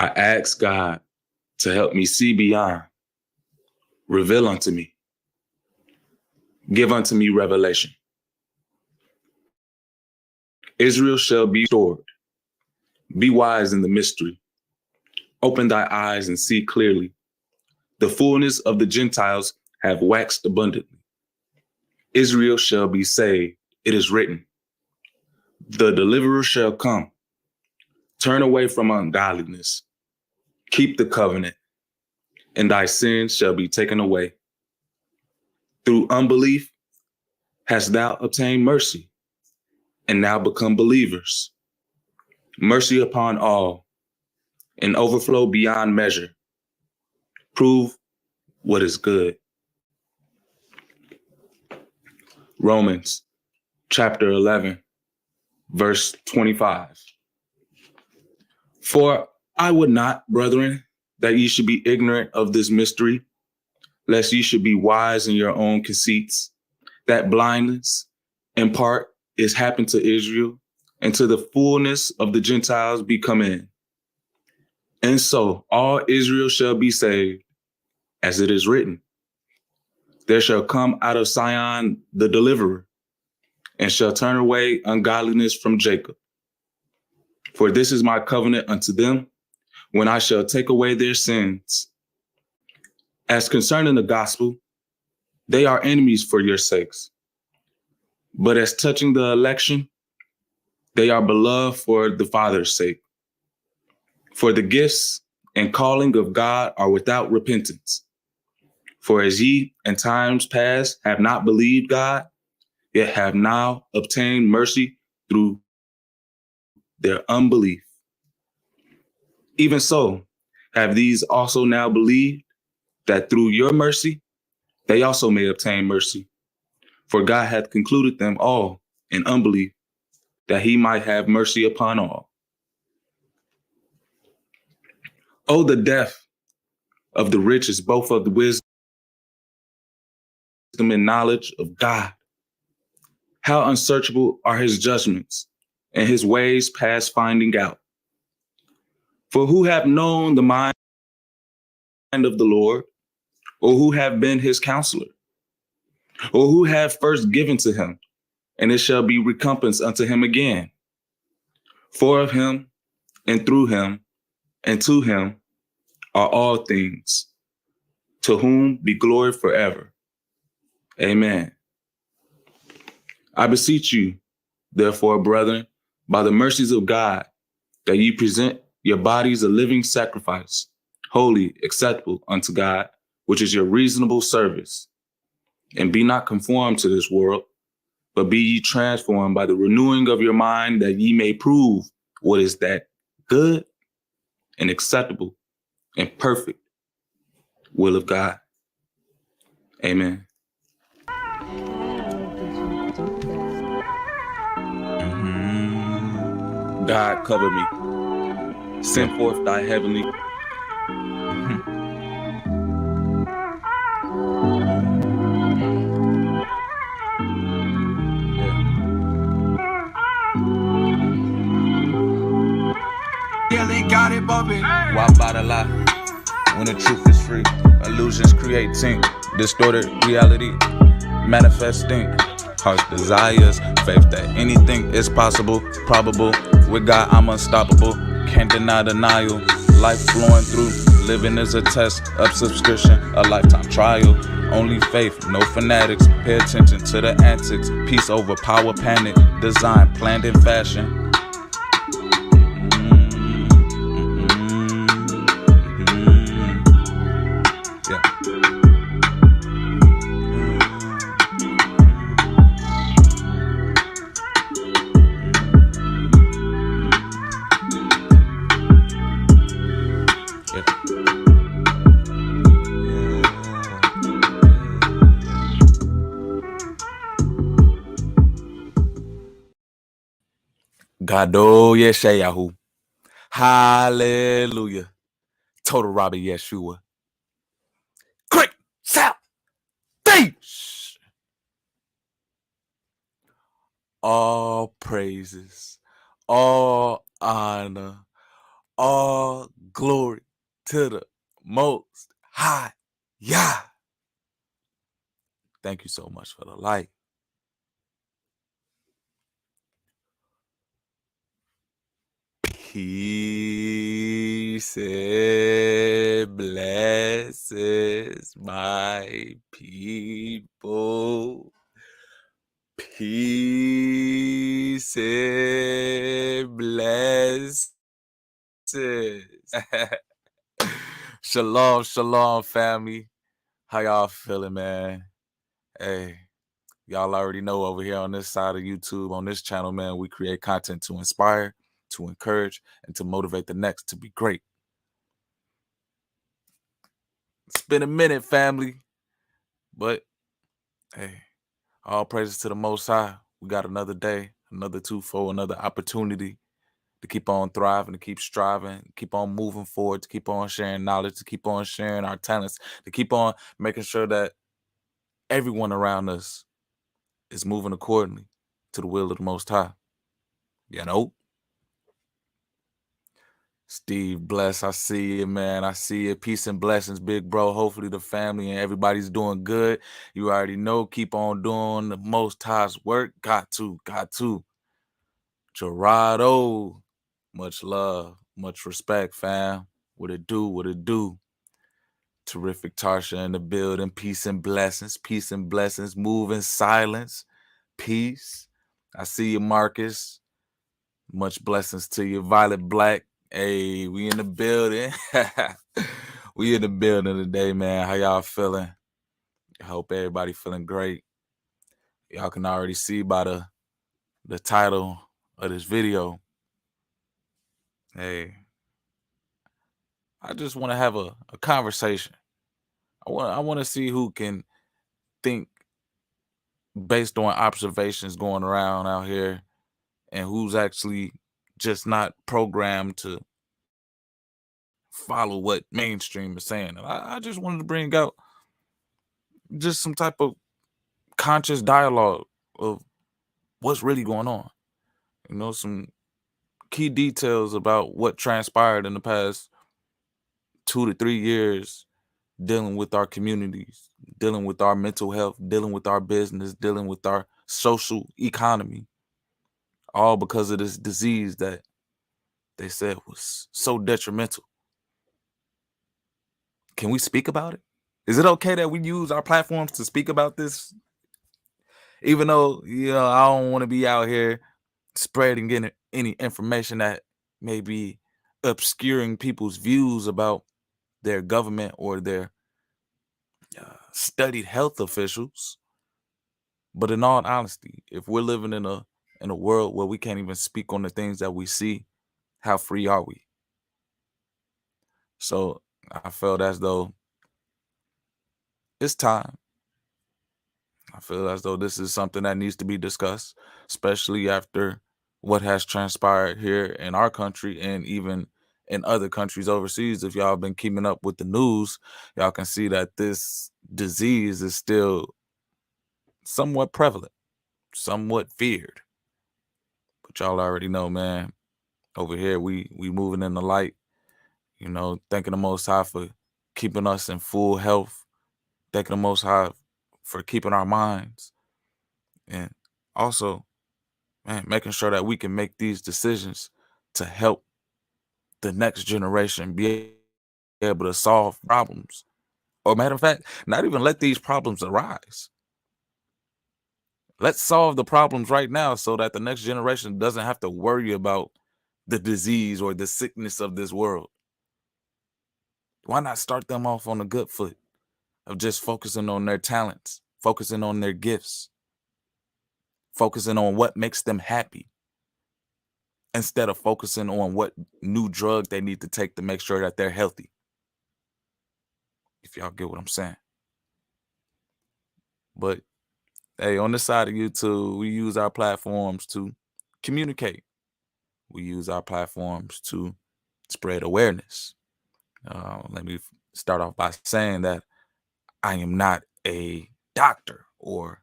I ask God to help me see beyond, reveal unto me, give unto me revelation. Israel shall be restored. Be wise in the mystery. Open thy eyes and see clearly. The fullness of the Gentiles have waxed abundantly. Israel shall be saved. It is written, the deliverer shall come. Turn away from ungodliness. Keep the covenant, and thy sins shall be taken away. Through unbelief hast thou obtained mercy, and now become believers. Mercy upon all, and overflow beyond measure. Prove what is good. Romans chapter 11, verse 25. For I would not, brethren, that ye should be ignorant of this mystery, lest ye should be wise in your own conceits, that blindness in part is happened to Israel, and to the fullness of the Gentiles be come in. And so all Israel shall be saved, as it is written, there shall come out of Sion the deliverer, and shall turn away ungodliness from Jacob. For this is my covenant unto them, when I shall take away their sins. As concerning the gospel, they are enemies for your sakes. But as touching the election, they are beloved for the Father's sake. For the gifts and calling of God are without repentance. For as ye in times past have not believed God, yet have now obtained mercy through their unbelief. Even so, have these also now believed, that through your mercy, they also may obtain mercy. For God hath concluded them all in unbelief, that he might have mercy upon all. Oh, the depth of the riches, both of the wisdom and knowledge of God. How unsearchable are his judgments, and his ways past finding out. For who have known the mind of the Lord, or who have been his counselor, or who have first given to him, and it shall be recompense unto him again? For of him, and through him, and to him are all things, to whom be glory forever. Amen. I beseech you, therefore, brethren, by the mercies of God, that ye present your bodies a living sacrifice, holy, acceptable unto God, which is your reasonable service. And be not conformed to this world, but be ye transformed by the renewing of your mind, that ye may prove what is that good and acceptable and perfect will of God. Amen. God, cover me. Send forth thy heavenly. Yeah, they got it bumping. Why buy the lie when the truth is free? Illusions creating distorted reality, manifesting heart's desires, faith that anything is possible, probable. With God, I'm unstoppable. Can't deny denial. Life flowing through, living is a test of subscription, a lifetime trial. Only faith, no fanatics. Pay attention to the antics. Peace over power, panic. Design, planned in fashion. Gado Yeshayahu. Hallelujah. Total Robert Yeshua. Quick, South, thieves. All praises, all honor, All glory to the Most High. Yeah. Thank you so much for the light. Peace and blessings, my people. Peace and blessings. Shalom, shalom, family. How y'all feeling, man? Hey, y'all already know over here on this side of YouTube, on this channel, man, we create content to inspire, to encourage, and to motivate the next to be great. It's been a minute, family, but hey, all praises to the Most High. We got another day, another twofold, another opportunity to keep on thriving, to keep striving, keep on moving forward, to keep on sharing knowledge, to keep on sharing our talents, to keep on making sure that everyone around us is moving accordingly to the will of the Most High. You know? Steve, bless. I see you, man. I see you. Peace and blessings, big bro. Hopefully the family and everybody's doing good. You already know. Keep on doing the Most High's work. Got to. Gerardo, much love, much respect, fam. What it do? Terrific Tarsha in the building. Peace and blessings. Move in silence. Peace. I see you, Marcus. Much blessings to you. Violet Black. Hey, we in the building. We in the building today, man. How y'all feeling? I hope everybody feeling great. Y'all can already see by the title of this video. Hey, I just want to have a conversation. I want to see who can think based on observations going around out here and who's actually just not programmed to follow what mainstream is saying. And I just wanted to bring out just some type of conscious dialogue of what's really going on. You know, some key details about what transpired in the past 2 to 3 years dealing with our communities, dealing with our mental health, dealing with our business, dealing with our social economy, all because of this disease that they said was so detrimental. Can we speak about it? Is it okay that we use our platforms to speak about this? Even though, I don't want to be out here spreading any information that may be obscuring people's views about their government or their studied health officials. But in all honesty, if we're living in a world where we can't even speak on the things that we see, how free are we? So I felt as though it's time. I feel as though this is something that needs to be discussed, especially after what has transpired here in our country and even in other countries overseas. If y'all been keeping up with the news, y'all can see that this disease is still somewhat prevalent, somewhat feared. But y'all already know, man, over here we moving in the light, thanking the Most High for keeping us in full health, thanking the Most High for keeping our minds, and also, man, making sure that we can make these decisions to help the next generation be able to solve problems. Or matter of fact, not even let these problems arise. Let's solve the problems right now so that the next generation doesn't have to worry about the disease or the sickness of this world. Why not start them off on a good foot of just focusing on their talents, focusing on their gifts, focusing on what makes them happy, instead of focusing on what new drug they need to take to make sure that they're healthy. If y'all get what I'm saying. But hey, on this side of YouTube, we use our platforms to communicate. We use our platforms to spread awareness. Let me start off by saying that I am not a doctor or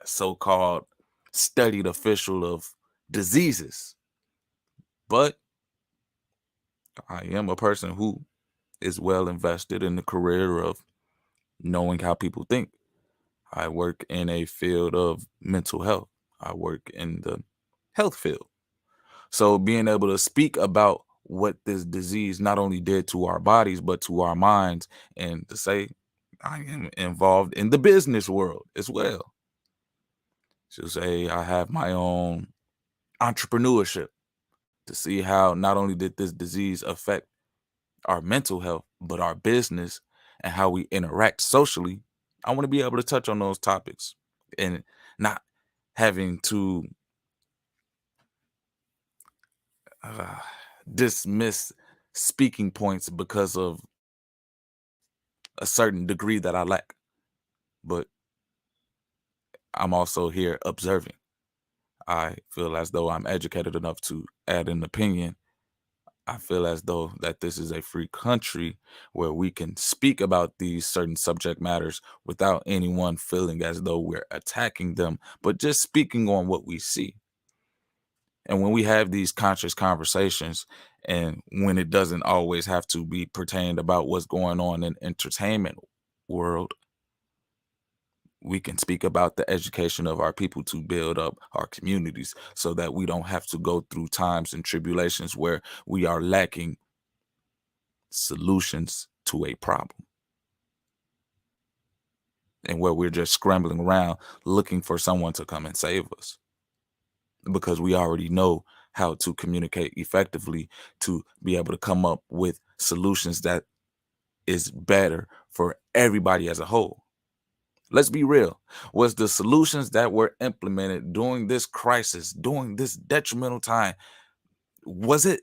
a so-called studied official of diseases, but I am a person who is well invested in the career of knowing how people think. I work in a field of mental health. I work in the health field. So being able to speak about what this disease not only did to our bodies, but to our minds, and to say I am involved in the business world as well. To say I have my own entrepreneurship, to see how not only did this disease affect our mental health, but our business and how we interact socially. I want to be able to touch on those topics and not having to uh, dismiss speaking points because of a certain degree that I lack. But I'm also here observing. I feel as though I'm educated enough to add an opinion. I feel as though that this is a free country where we can speak about these certain subject matters without anyone feeling as though we're attacking them, but just speaking on what we see. And when we have these conscious conversations, and when it doesn't always have to be pertained about what's going on in entertainment world, we can speak about the education of our people to build up our communities so that we don't have to go through times and tribulations where we are lacking solutions to a problem, and where we're just scrambling around looking for someone to come and save us because we already know how to communicate effectively to be able to come up with solutions that is better for everybody as a whole. Let's be real. Was the solutions that were implemented during this crisis, during this detrimental time, was it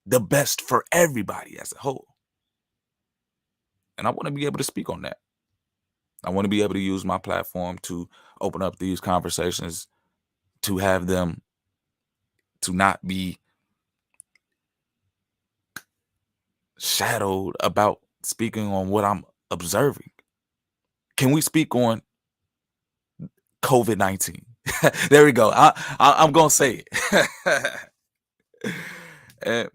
the best for everybody as a whole? And I want to be able to speak on that. I want to be able to use my platform to open up these conversations, to have them to not be shadowed about speaking on what I'm observing. Can we speak on COVID-19? There we go. I'm gonna say it. And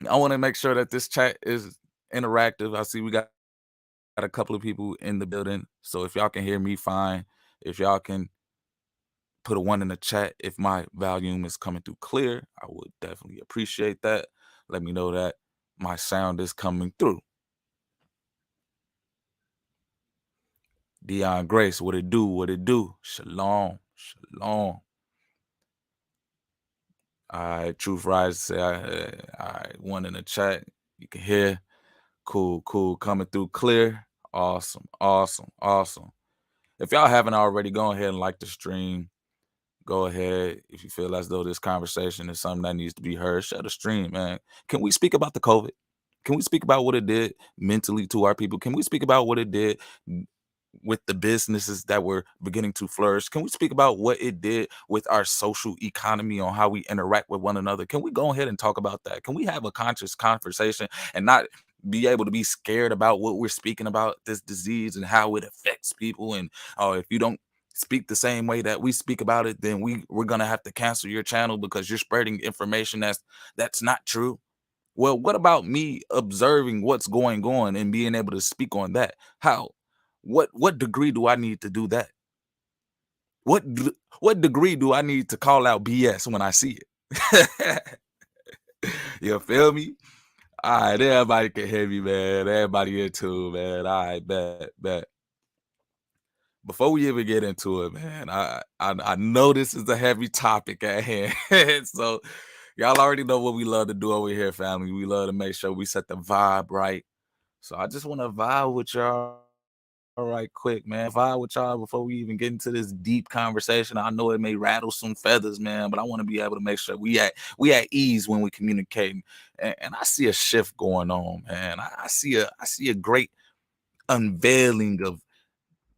I want to make sure that this chat is interactive. I see we got a couple of people in the building. So if y'all can hear me fine, if y'all can put a 1 in the chat if my volume is coming through clear, I would definitely appreciate that. Let me know that my sound is coming through. Dion Grace, what it do? What it do? Shalom. Shalom. All right, Truth Rise say, all right, 1 in the chat. You can hear. Cool, cool. Coming through clear. Awesome, awesome, awesome. If y'all haven't already, go ahead and like the stream. Go ahead. If you feel as though this conversation is something that needs to be heard, share the stream, man. Can we speak about the COVID? Can we speak about what it did mentally to our people? Can we speak about what it did with the businesses that were beginning to flourish? Can we speak about what it did with our social economy on how we interact with one another? Can we go ahead and talk about that? Can we have a conscious conversation and not be able to be scared about what we're speaking about, this disease and how it affects people? And if you don't speak the same way that we speak about it, then we're gonna have to cancel your channel because you're spreading information that's not true. Well, what about me observing what's going on and being able to speak on that? How? What degree do I need to do that? What degree do I need to call out BS when I see it? You feel me? All right, everybody can hear me, man. Everybody in tune, man. All right, bet. Before we even get into it, man, I know this is a heavy topic at hand. So y'all already know what we love to do over here, family. We love to make sure we set the vibe right. So I just want to vibe with y'all right quick, man. Vibe with y'all before we even get into this deep conversation. I know it may rattle some feathers, man, but I want to be able to make sure we at ease when we communicating. And I see a shift going on, man. I see a great unveiling of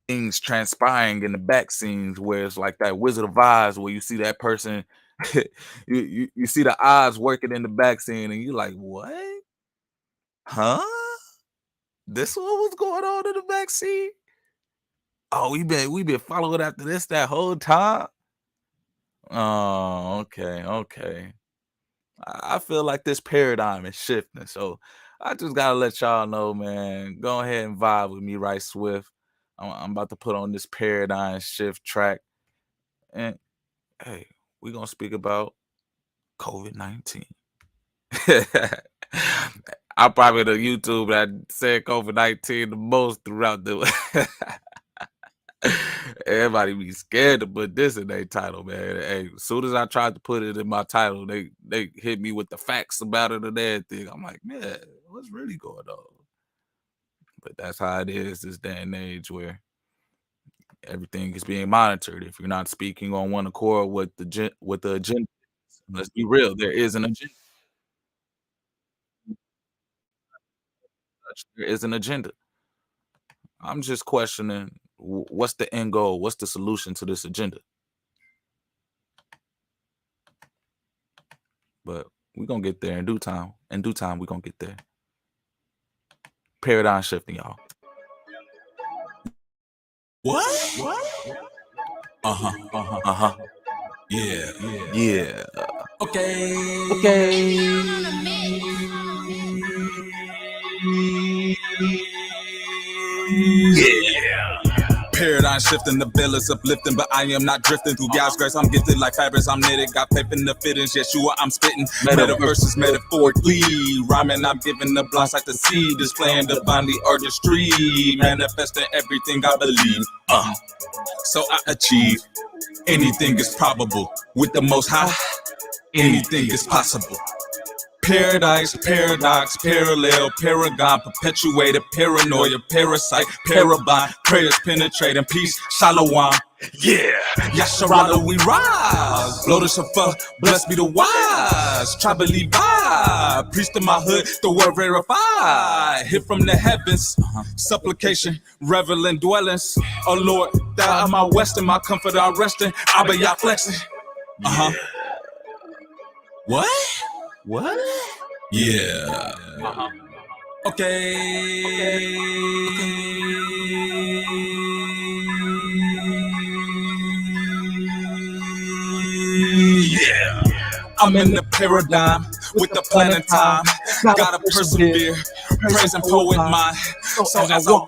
things transpiring in the back scenes where it's like that Wizard of Oz where you see that person, you see the odds working in the back scene and you're like, what? Huh? This what was going on in the back scene? Oh, we been following after this that whole time. Oh, okay. I feel like this paradigm is shifting. So I just gotta let y'all know, man. Go ahead and vibe with me right swift. I'm about to put on this paradigm shift track. And hey, we're gonna speak about COVID-19. I'm probably the YouTube that said COVID-19 the most throughout the everybody be scared to put this in their title, man. Hey, as soon as I tried to put it in my title, they hit me with the facts about it and everything. I'm like, man, what's really going on? But that's how it is this day and age where everything is being monitored. If you're not speaking on one accord with the agenda, let's be real, there is an agenda. There is an agenda. I'm just questioning what's the end goal? What's the solution to this agenda? But we're gonna get there in due time. In due time, we're gonna get there. Paradigm shifting, y'all. What? Uh-huh. Yeah. Yeah. Okay. Yeah. Paradigm shifting, the bill is uplifting, but I am not drifting through God's grace. I'm gifted like fabrics, I'm knitted, got faith in the fittings. Yeshua, I'm spitting metaverses metaphorically, rhyming. I'm giving the blind sight to see, displaying divinely artistry, manifesting everything I believe. So I achieve. Anything is probable with the Most High. Anything is possible. Paradise, paradox, parallel, paragon, perpetuated, paranoia, parasite, parabon, prayers penetrating, peace, shalom. Yeah, Yasharala, we rise. Blow the shofar, blessed be the wise. Tribally vibe, priest in my hood, the word verified. Hit from the heavens, supplication, reveling dwellings. Oh Lord, thou art my west and my comfort, I resting. Abba, y'all flexing. What? Yeah. Okay. Yeah. I'm in the paradigm with the planet time. Gotta persevere, praising poet mind. So as I walk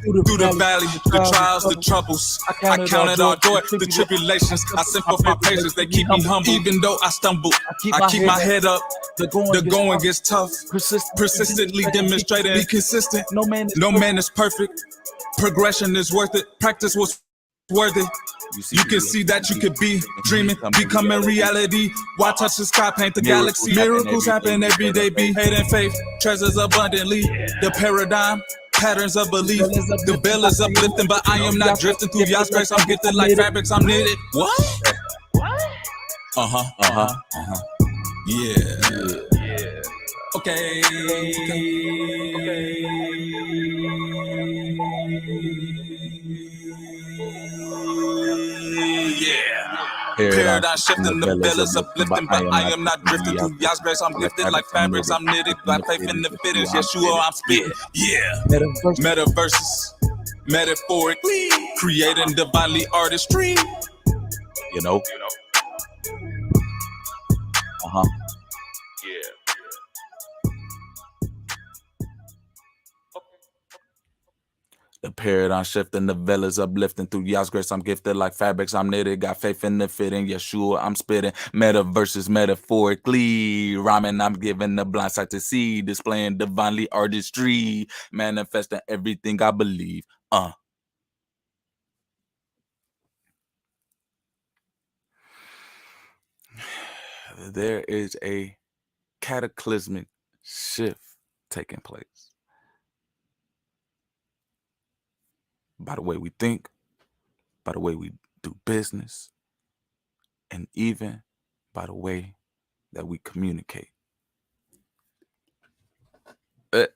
through the valley, the trials, the troubles, I count it all joy, the tribulations. I send forth my patience, they keep me humble. Even though I stumble, I keep my head up. The going gets tough. Persistently demonstrating, be consistent. No man is perfect. Progression is worth it. Practice was worth it. You can see that you could be dreaming, becoming reality. Why touch the sky, paint the galaxy? Miracles happen every day. Be hate and faith, treasures abundantly. The paradigm, patterns of belief. The bill is uplifting, but I am not drifting through God's grace. I'm gifted like fabrics, I'm knitted. What? Yeah. Okay. Yeah. Paradigm shifting, the bill is uplifting, but I am not drifting through God's grace. I'm gifted like fabrics, I'm knitted, got faith in the fittings. Yeshua, I'm spitting. Yeah. Metaverses, metaphorically, creating divinely artistry. You know. The paradigm shifting, the veil is uplifting through God's grace. I'm gifted like fabrics, I'm knitted, got faith in the fitting. Yeshua, I'm spitting metaverses metaphorically, rhyming. I'm giving the blind sight to see, displaying divinely artistry, manifesting everything I believe. There is a cataclysmic shift taking place by the way we think, by the way we do business, and even by the way that we communicate.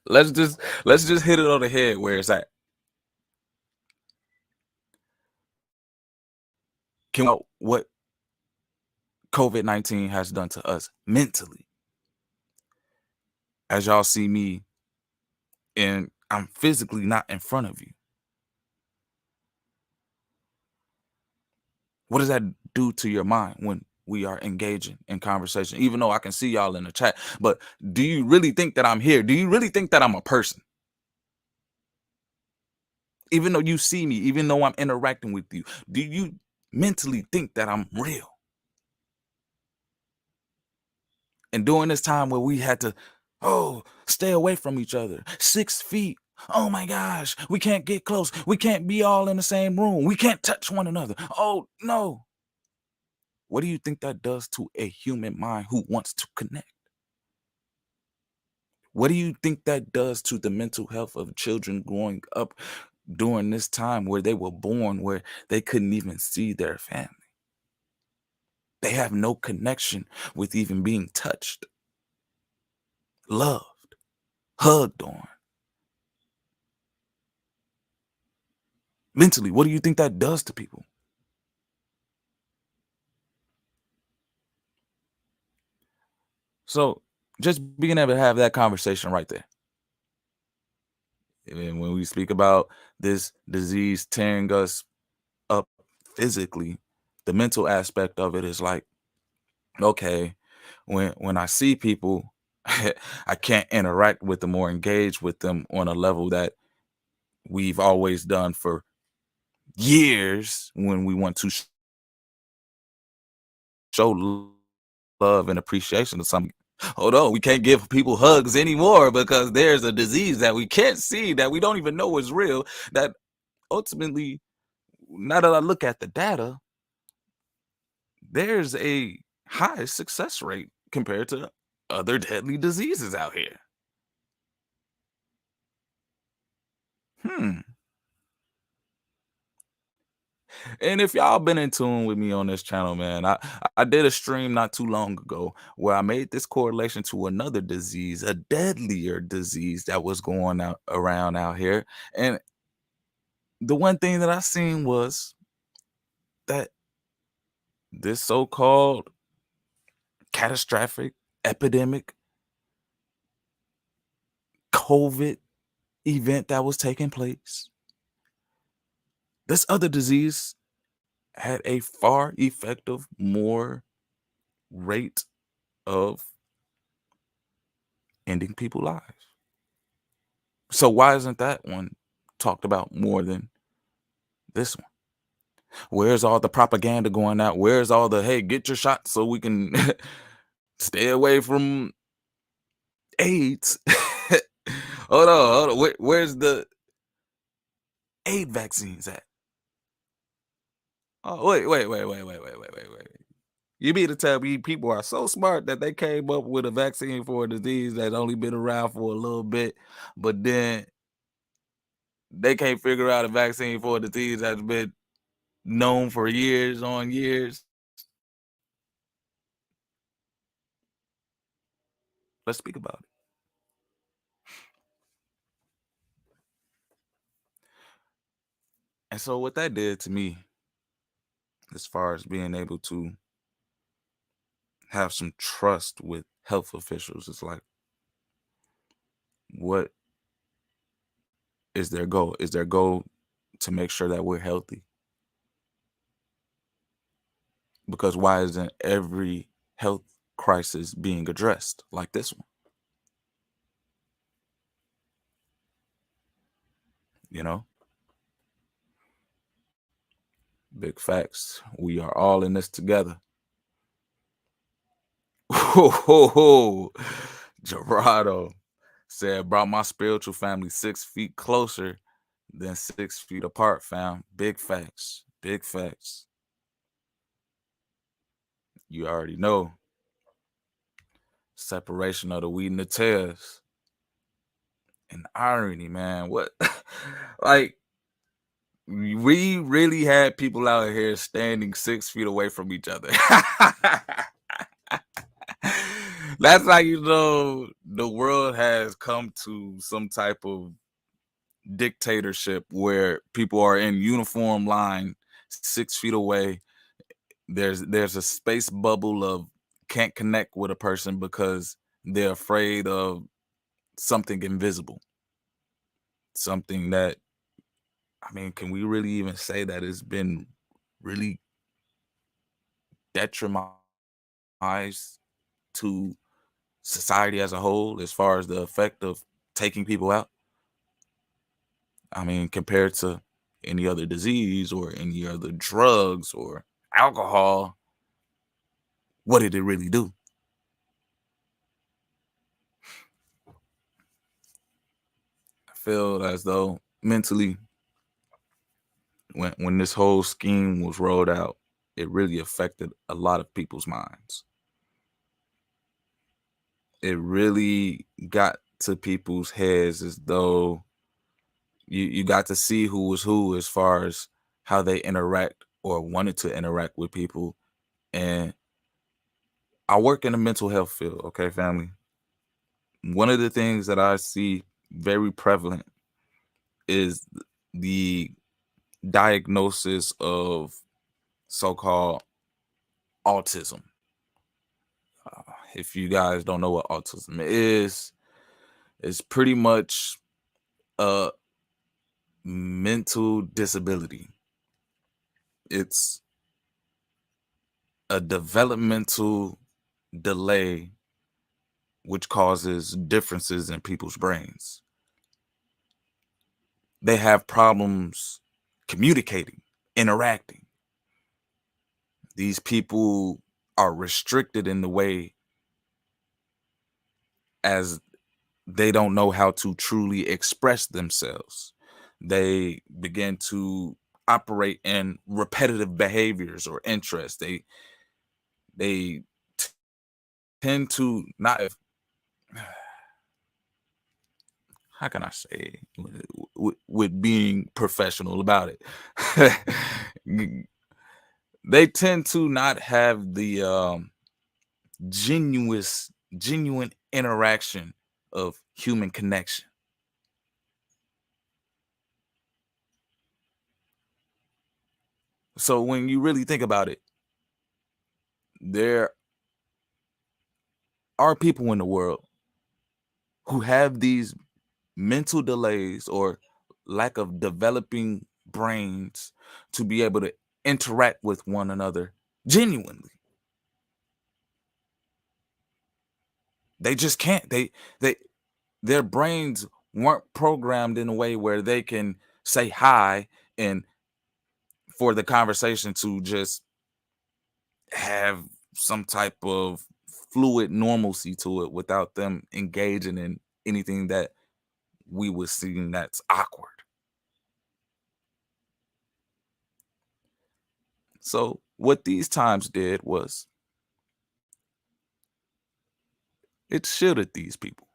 Let's just hit it on the head where it's at. What COVID-19 has done to us mentally. As y'all see me, and I'm physically not in front of you. What does that do to your mind when we are engaging in conversation, even though I can see y'all in the chat. But do you really think that I'm here? Do you really think that I'm a person? Even though you see me, even though I'm interacting with you, do you mentally think that I'm real? And during this time where we had to, stay away from each other, 6 feet. Oh my gosh, we can't get close. We can't be all in the same room. We can't touch one another. Oh no. What do you think that does to a human mind who wants to connect? What do you think that does to the mental health of children growing up during this time where they were born, where they couldn't even see their family? They have no connection with even being touched, loved, hugged on. Mentally, what do you think that does to people? So just being able to have that conversation right there. And when we speak about this disease tearing us up physically, the mental aspect of it is like, okay, when I see people, I can't interact with them or engage with them on a level that we've always done for years when we want to show love and appreciation to something. Hold on, we can't give people hugs anymore because there's a disease that we can't see, that we don't even know is real, that ultimately, now that I look at the data, there's a high success rate compared to other deadly diseases out here. Hmm. And if y'all been in tune with me on this channel, man, I did a stream not too long ago where I made this correlation to another disease, a deadlier disease that was going out around out here. And the one thing that I seen was that this so-called catastrophic epidemic COVID event that was taking place, this other disease had a far effective, more rate of ending people's lives. So why isn't that one talked about more than this one? Where's all the propaganda going out? Where's all the, hey, get your shot so we can stay away from AIDS? Hold on. Where's the AIDS vaccines at? Oh, wait. You mean to tell me people are so smart that they came up with a vaccine for a disease that's only been around for a little bit, but then they can't figure out a vaccine for a disease that's been known for years on years? Let's speak about it. And so what that did to me, as far as being able to have some trust with health officials, is like, what is their goal? Is their goal to make sure that we're healthy? Because why isn't every health crisis being addressed like this one? You know, big facts. We are all in this together. Gerardo said, brought my spiritual family 6 feet closer than 6 feet apart, fam. Big facts. Big facts. You already know. Separation of the wheat and the tares. And irony, man. What? Like, we really had people out here standing 6 feet away from each other. That's how you know the world has come to some type of dictatorship where people are in uniform line 6 feet away. There's a space bubble of can't connect with a person because they're afraid of something invisible. Something that, I mean, can we really even say that it's been really detrimental to society as a whole as far as the effect of taking people out. I mean, compared to any other disease or any other drugs or alcohol, what did it really do? I feel as though mentally, when this whole scheme was rolled out, it really affected a lot of people's minds. It really got to people's heads as though you got to see who was who as far as how they interact or wanted to interact with people. And I work in the mental health field, okay, family. One of the things that I see very prevalent is the diagnosis of so-called autism. If you guys don't know what autism is, it's pretty much a mental disability. It's a developmental delay which causes differences in people's brains. They have problems communicating, interacting. These people are restricted in the way as they don't know how to truly express themselves. They begin to operate in repetitive behaviors or interests. They tend to not, how can I say, with being professional about it, they tend to not have the genuine interaction of human connection. So when you really think about it, there are people in the world who have these mental delays or lack of developing brains to be able to interact with one another genuinely. They just can't. Their brains weren't programmed in a way where they can say hi and for the conversation to just have some type of fluid normalcy to it without them engaging in anything that we would see that's awkward. So what these times did was it shielded these people.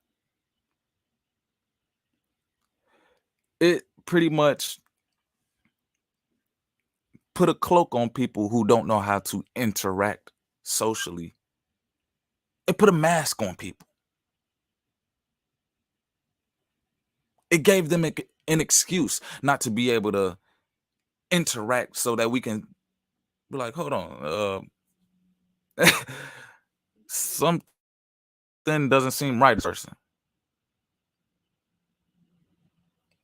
It pretty much put a cloak on people who don't know how to interact socially. It put a mask on people. It gave them an excuse not to be able to interact so that we can be like, hold on, something doesn't seem right, person.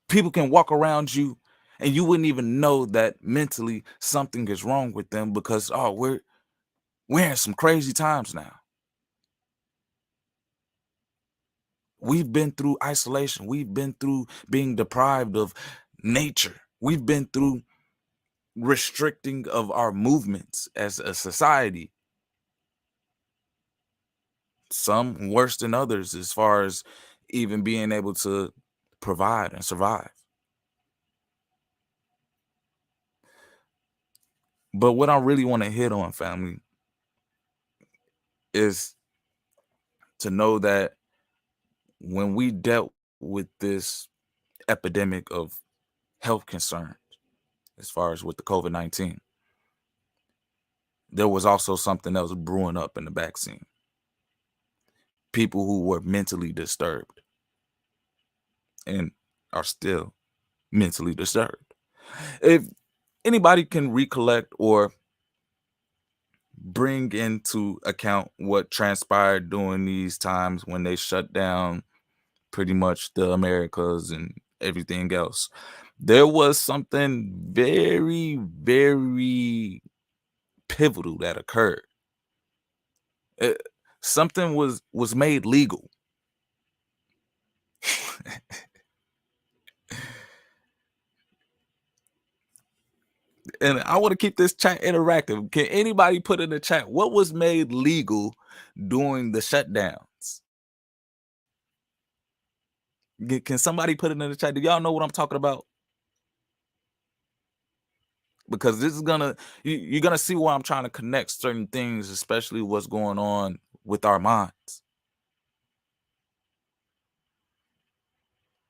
People can walk around you and you wouldn't even know that mentally something is wrong with them because we're in some crazy times now. We've been through isolation. We've been through being deprived of nature. We've been through restricting of our movements as a society. Some worse than others as far as even being able to provide and survive. But what I really want to hit on, family, is to know that when we dealt with this epidemic of health concerns, as far as with the COVID-19, there was also something else brewing up in the back scene. People who were mentally disturbed and are still mentally disturbed. If anybody can recollect or bring into account what transpired during these times when they shut down pretty much the Americas and everything else, there was something very, very pivotal that occurred. It, something was made legal. And I want to keep this chat interactive. Can anybody put in the chat what was made legal during the shutdowns? Can somebody put it in the chat? Do y'all know what I'm talking about? Because this is you're gonna see why I'm trying to connect certain things, especially what's going on with our minds.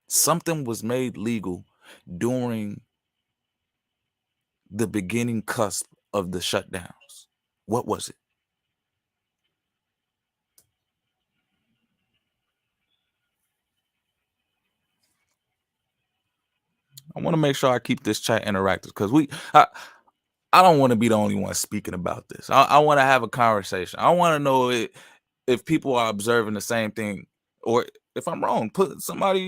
Something was made legal during the beginning cusp of the shutdowns. What was it? I want to make sure I keep this chat interactive because I don't want to be the only one speaking about this. I want to have a conversation. I want to know if people are observing the same thing, or if I'm wrong. Put somebody,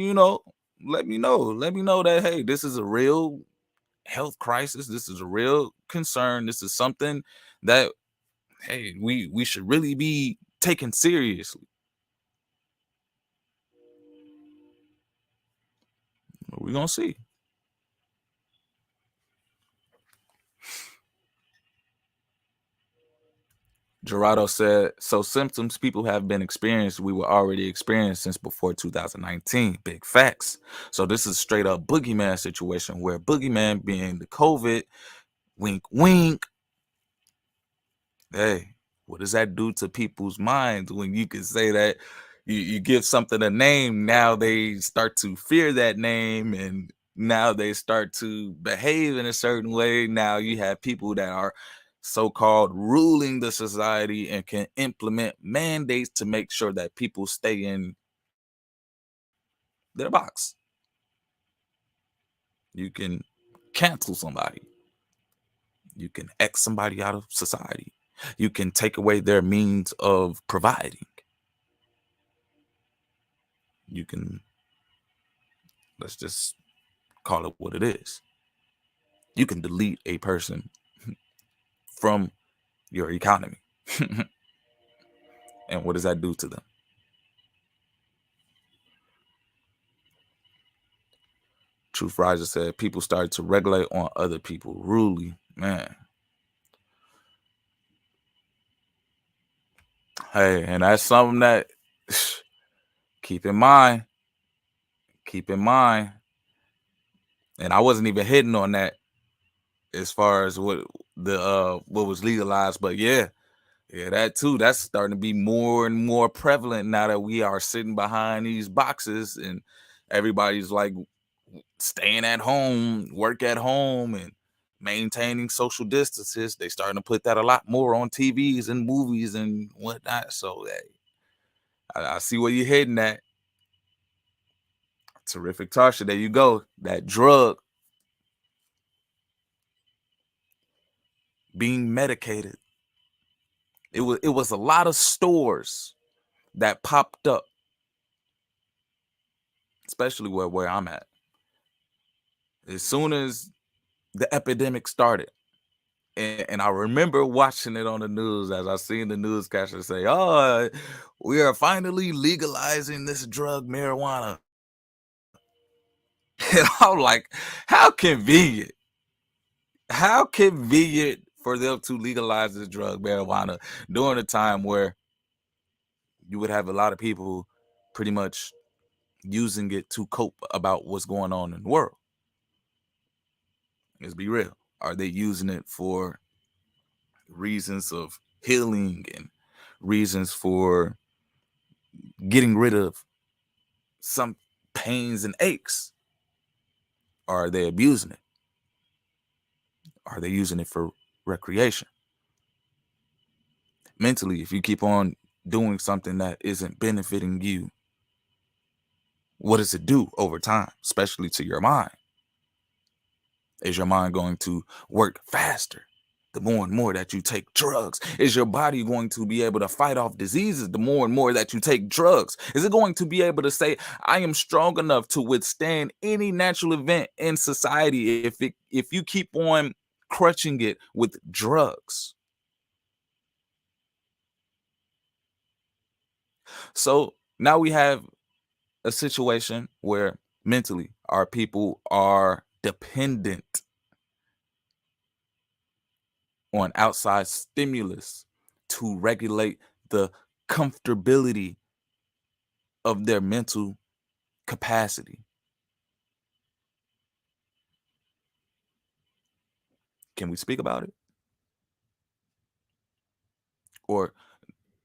let me know. Let me know that, hey, this is a real health crisis. This is a real concern. This is something that, hey, we should really be taken seriously. We're gonna see. Gerardo said, so symptoms people have been experienced, we were already experienced since before 2019. Big facts. So this is straight up boogeyman situation where boogeyman being the COVID, wink, wink. Hey, what does that do to people's minds when you can say that you give something a name, now they start to fear that name and now they start to behave in a certain way. Now you have people that are so-called ruling the society and can implement mandates to make sure that people stay in their box. You can cancel somebody. You can X somebody out of society. You can take away their means of providing. You can, let's just call it what it is. You can delete a person from your economy. And what does that do to them? Truth Riser said people started to regulate on other people rudely. Man. Hey, and that's something that keep in mind. Keep in mind. And I wasn't even hitting on that as far as what was legalized, but yeah, that too. That's starting to be more and more prevalent now that we are sitting behind these boxes and everybody's like staying at home, work at home, and maintaining social distances. They starting to put that a lot more on TVs and movies and whatnot. So hey, I see where you're heading at. Terrific, Tasha. There you go. That drug being medicated. It was a lot of stores that popped up, especially where I'm at. As soon as the epidemic started, and I remember watching it on the news as I seen the newscaster say, "Oh, we are finally legalizing this drug, marijuana." And I'm like, how convenient. How convenient for them to legalize this drug, marijuana, during a time where you would have a lot of people pretty much using it to cope about what's going on in the world. Let's be real. Are they using it for reasons of healing and reasons for getting rid of some pains and aches? Or are they abusing it? Are they using it for recreation? Mentally, if you keep on doing something that isn't benefiting you, what does it do over time, especially to your mind? Is your mind going to work faster the more and more that you take drugs? Is your body going to be able to fight off diseases the more and more that you take drugs? Is it going to be able to say, I am strong enough to withstand any natural event in society if you keep on crutching it with drugs? So now we have a situation where mentally our people are dependent on outside stimulus to regulate the comfortability of their mental capacity. Can we speak about it? Or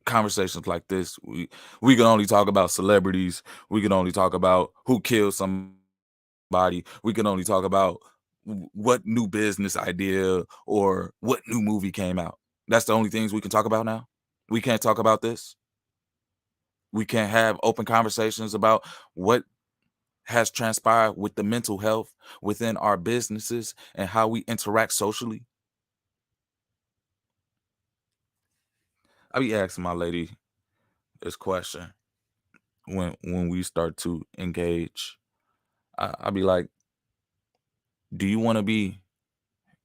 conversations like this, we can only talk about celebrities. We can only talk about who killed somebody. We can only talk about what new business idea or what new movie came out. That's the only things we can talk about now. We can't talk about this. We can't have open conversations about what has transpired with the mental health within our businesses and how we interact socially. I be asking my lady this question when we start to engage. I be like, do you want to be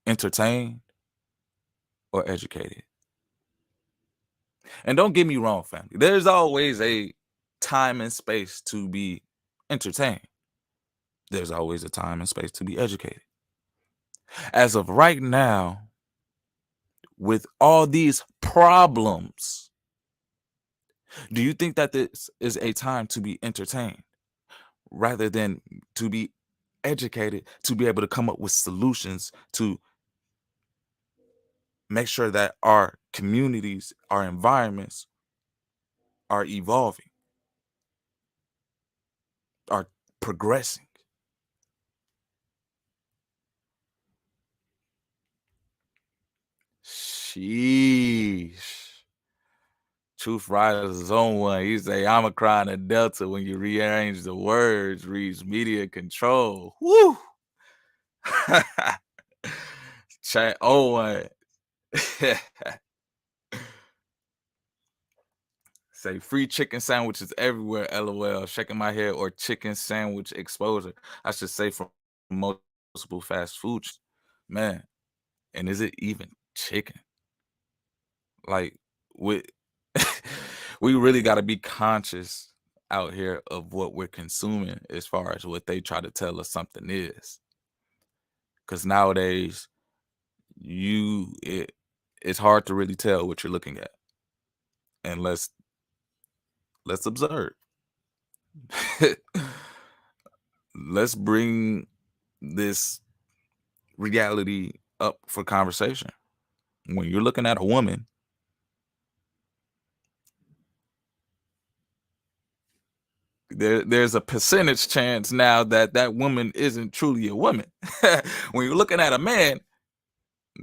entertained or educated? And don't get me wrong, family. There's always a time and space to be entertained. There's always a time and space to be educated. As of right now, with all these problems, do you think that this is a time to be entertained rather than to be educated, to be able to come up with solutions to make sure that our communities, our environments are evolving, are progressing? Sheesh. Truth Riders is on one. He say, Omicron and Delta, when you rearrange the words, reads media control. Woo! Chat on one. Say free chicken sandwiches everywhere, LOL. Shaking my head, or chicken sandwich exposure. I should say from multiple fast foods. Man, and is it even chicken? Like, we we really got to be conscious out here of what we're consuming as far as what they try to tell us something is. Because nowadays, it's hard to really tell what you're looking at. And let's observe. Let's bring this reality up for conversation. When you're looking at a woman, there's a percentage chance now that that woman isn't truly a woman. When you're looking at a man,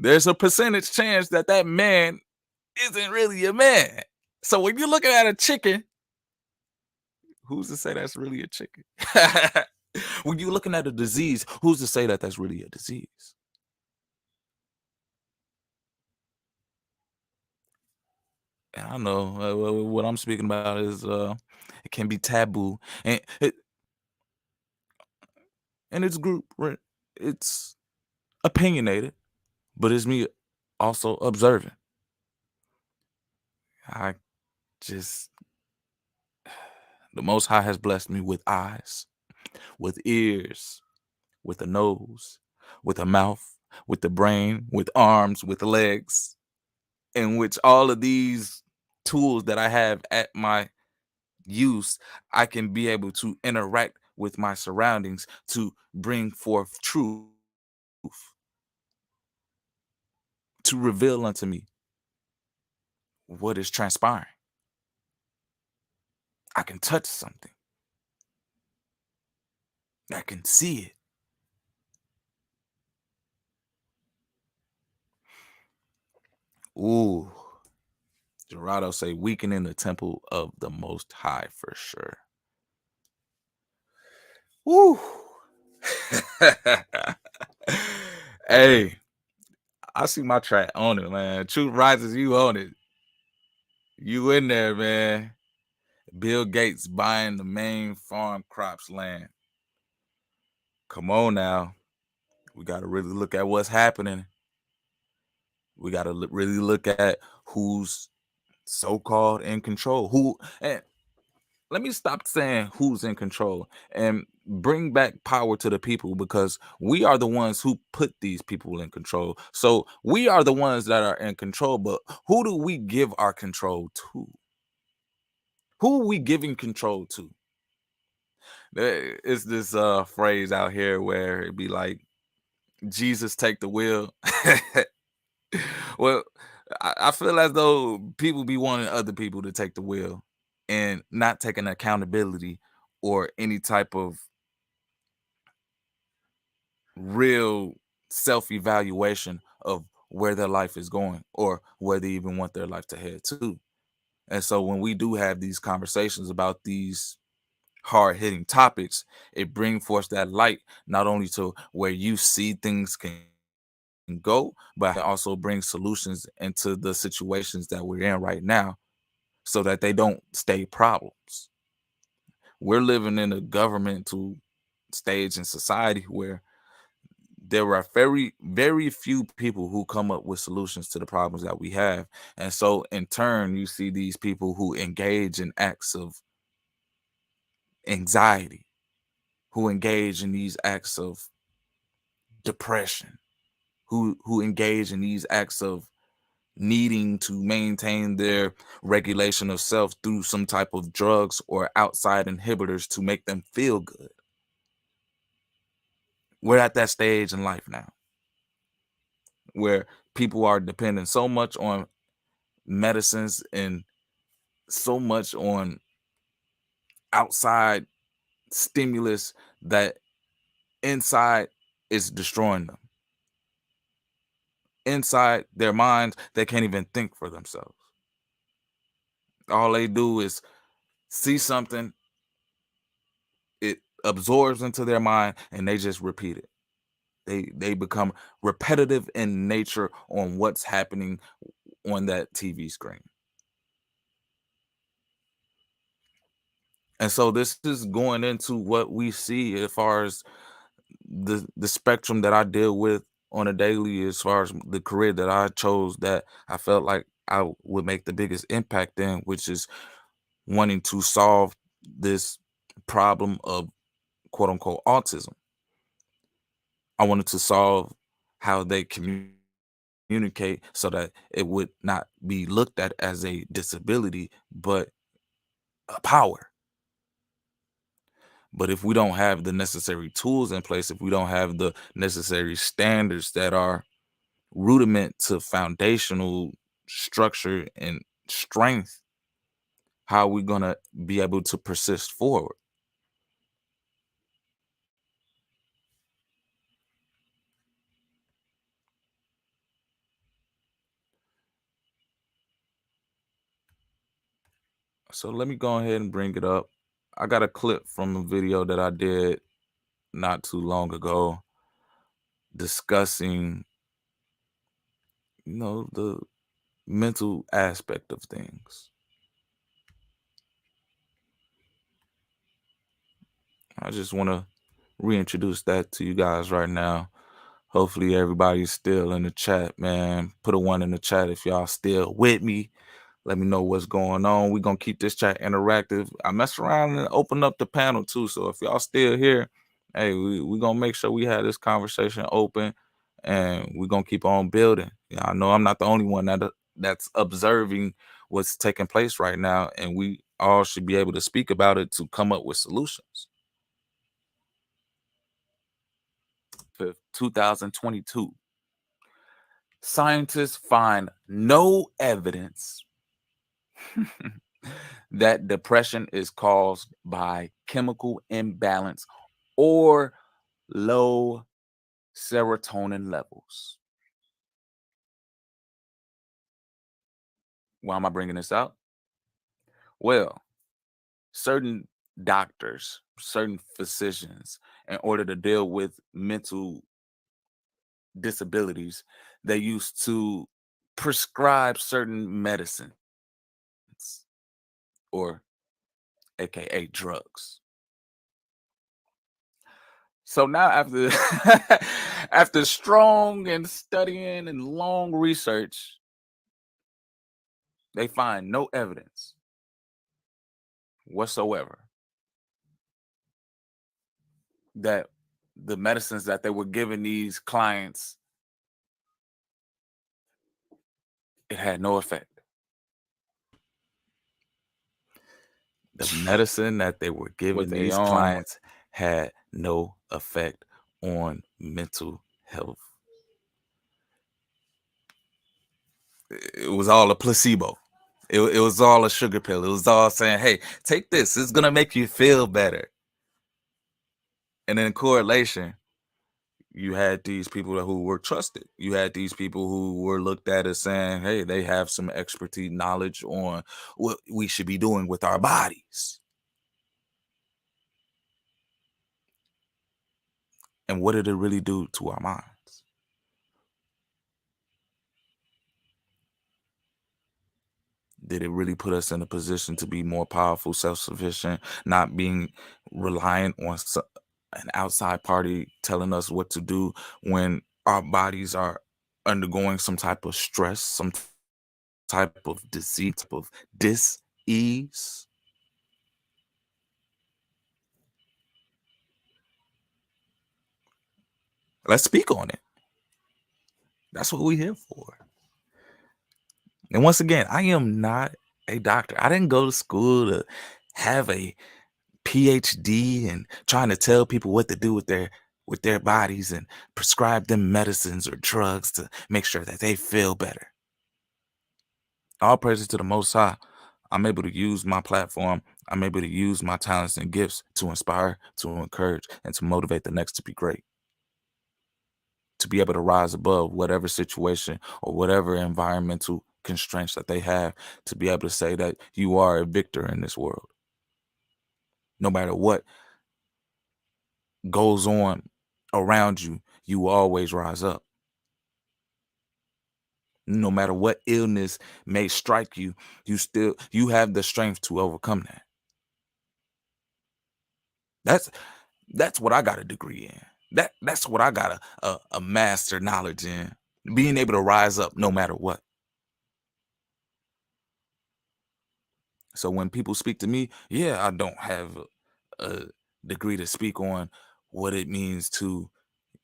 there's a percentage chance that that man isn't really a man. So when you're looking at a chicken, who's to say that's really a chicken? When you're looking at a disease, who's to say that that's really a disease? I don't know. What I'm speaking about is it can be taboo, and it's group. It's opinionated, but it's me also observing. I just the Most High has blessed me with eyes, with ears, with a nose, with a mouth, with the brain, with arms, with legs, in which all of these tools that I have at my use, I can be able to interact with my surroundings to bring forth truth, to reveal unto me what is transpiring. I can touch something. I can see it. Ooh. Gerardo say weakening the temple of the Most High for sure. Woo. Hey, I see my track on it, man. Truth Rises, you own it. You in there, man. Bill Gates buying the main farm crops land. Come on now. We got to really look at what's happening. We got to really look at who's so-called in control. let me stop saying who's in control and bring back power to the people, because we are the ones who put these people in control. So we are the ones that are in control, but who do we give our control to? Who are we giving control to? There is this phrase out here where it'd be like, Jesus take the wheel. Well, I feel as though people be wanting other people to take the wheel and not taking accountability or any type of real self-evaluation of where their life is going or where they even want their life to head to. And so when we do have these conversations about these hard-hitting topics, it brings forth that light not only to where you see things can go, but it also brings solutions into the situations that we're in right now so that they don't stay problems. We're living in a governmental stage in society where there are very, very few people who come up with solutions to the problems that we have. And so in turn, you see these people who engage in acts of anxiety, who engage in these acts of depression, who engage in these acts of needing to maintain their regulation of self through some type of drugs or outside inhibitors to make them feel good. We're at that stage in life now where people are dependent so much on medicines and so much on outside stimulus that inside is destroying them. Inside their minds, they can't even think for themselves. All they do is see something, it absorbs into their mind, and they just repeat it. They become repetitive in nature on what's happening on that TV screen. And so this is going into what we see as far as the spectrum that I deal with on a daily, as far as the career that I chose that I felt like I would make the biggest impact in, which is wanting to solve this problem of quote unquote autism. I wanted to solve how they communicate so that it would not be looked at as a disability, but a power. But if we don't have the necessary tools in place, if we don't have the necessary standards that are rudiment to foundational structure and strength, how are we going to be able to persist forward? So let me go ahead and bring it up. I got a clip from a video that I did not too long ago discussing, the mental aspect of things. I just want to reintroduce that to you guys right now. Hopefully everybody's still in the chat, man. Put a 1 in the chat if y'all still with me. Let me know what's going on. We're going to keep this chat interactive. I mess around and open up the panel too. So if y'all still here, hey, we're going to make sure we have this conversation open and we're going to keep on building. I know I'm not the only one that's observing what's taking place right now, and we all should be able to speak about it to come up with solutions. 2022. Scientists find no evidence that depression is caused by chemical imbalance or low serotonin levels. Why am I bringing this out? Well, certain doctors, certain physicians, in order to deal with mental disabilities, they used to prescribe certain medicines or aka drugs. So now after after strong and studying and long research, they find no evidence whatsoever that the medicines that they were giving these clients, it had no effect. The medicine that they were giving they these own. clients had no effect on mental health. It was all a placebo. It was all a sugar pill. It was all saying, hey, take this. It's going to make you feel better. And in correlation, you had these people who were trusted. You had these people who were looked at as saying, hey, they have some expertise, knowledge on what we should be doing with our bodies. And what did it really do to our minds? Did it really put us in a position to be more powerful, self-sufficient, not being reliant on an outside party telling us what to do when our bodies are undergoing some type of stress, some type of disease, type of dis-ease? Let's speak on it. That's what we're here for. And once again, I am not a doctor. I didn't go to school to have a PhD and trying to tell people what to do with their bodies and prescribe them medicines or drugs to make sure that they feel better. All praises to the Most High. I'm able to use my platform. I'm able to use my talents and gifts to inspire, to encourage, and to motivate the next to be great. To be able to rise above whatever situation or whatever environmental constraints that they have, to be able to say that you are a victor in this world. No matter what goes on around you, you will always rise up. No matter what illness may strike you, you have the strength to overcome that. That's what I got a degree in. That's what I got a master knowledge in. Being able to rise up no matter what. So when people speak to me, yeah, I don't have a degree to speak on what it means to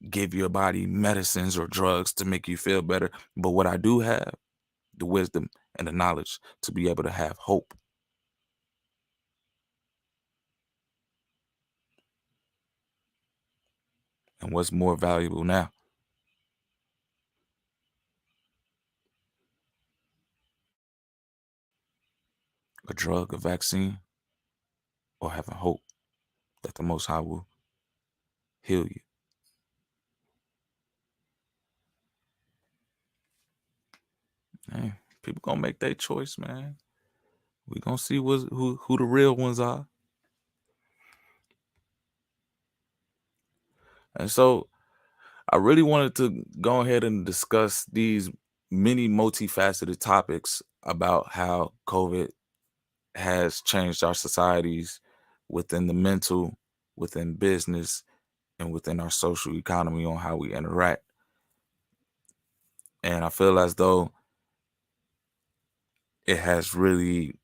give your body medicines or drugs to make you feel better. But what I do have, the wisdom and the knowledge to be able to have hope. And what's more valuable now? A drug, a vaccine, or having hope that the Most High will heal you. Hey, people gonna make their choice, man. We gonna see who the real ones are. And so I really wanted to go ahead and discuss these many multifaceted topics about how COVID has changed our societies within the mental, within business, and within our social economy on how we interact. And I feel as though it has really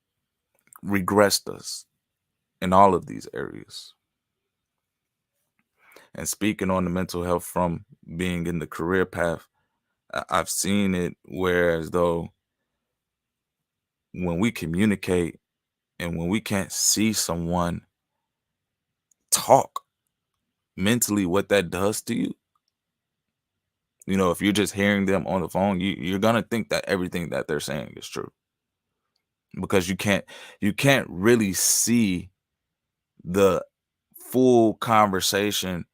regressed us in all of these areas. And speaking on the mental health from being in the career path, I've seen it whereas though when we communicate and when we can't see someone talk mentally, what that does to you. You know, if you're just hearing them on the phone, you're gonna think that everything that they're saying is true. Because you can't really see the full conversation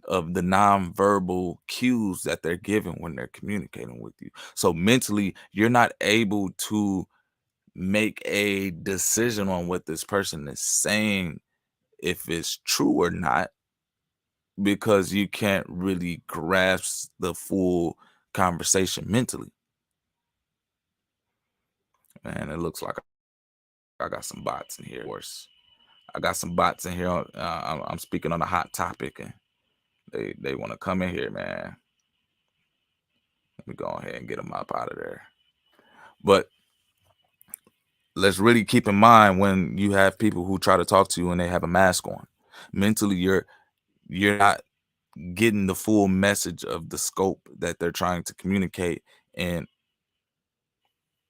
of the nonverbal cues that they're giving when they're communicating with you. So mentally, you're not able to make a decision on what this person is saying, if it's true or not, because you can't really grasp the full conversation mentally. Man, it looks like I got some bots in here. Of course, I got some bots in here. I'm speaking on a hot topic, and they want to come in here, man. Let me go ahead and get them up out of there. But let's really keep in mind when you have people who try to talk to you and they have a mask on. Mentally, you're not getting the full message of the scope that they're trying to communicate. And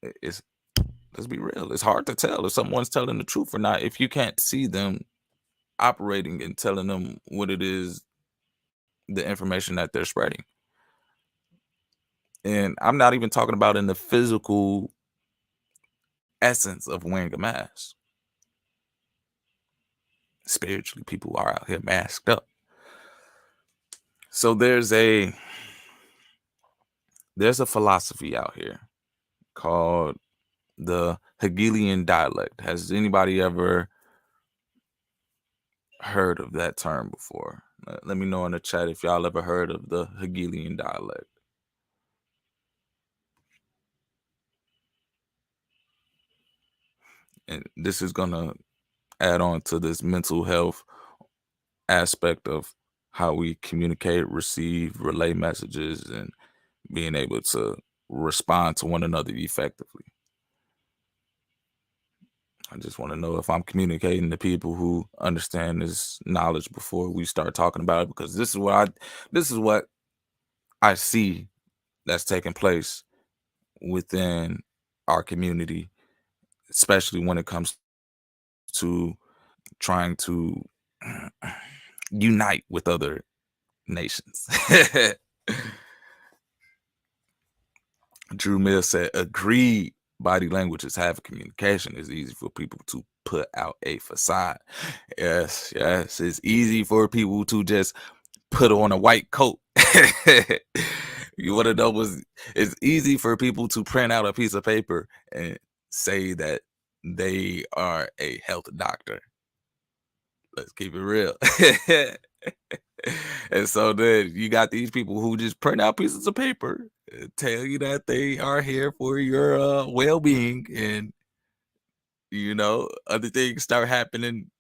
it's, let's be real, it's hard to tell if someone's telling the truth or not if you can't see them operating and telling them what it is, the information that they're spreading. And I'm not even talking about in the physical essence of wearing a mask. Spiritually, people are out here masked up. So there's a philosophy out here called the Hegelian dialect. Has anybody ever heard of that term before? Let me know in the chat if y'all ever heard of the Hegelian dialect. And this is gonna add on to this mental health aspect of how we communicate, receive, relay messages, and being able to respond to one another effectively. I just want to know if I'm communicating to people who understand this knowledge before we start talking about it, because this is what I see that's taking place within our community, especially when it comes to trying to unite with other nations. Drew Mill said, agreed, body language is half of communication. It's easy for people to put out a facade. Yes, it's easy for people to just put on a white coat. You want to know it's easy for people to print out a piece of paper and say that they are a health doctor. Let's keep it real. And so then you got these people who just print out pieces of paper and tell you that they are here for your well-being, and other things start happening.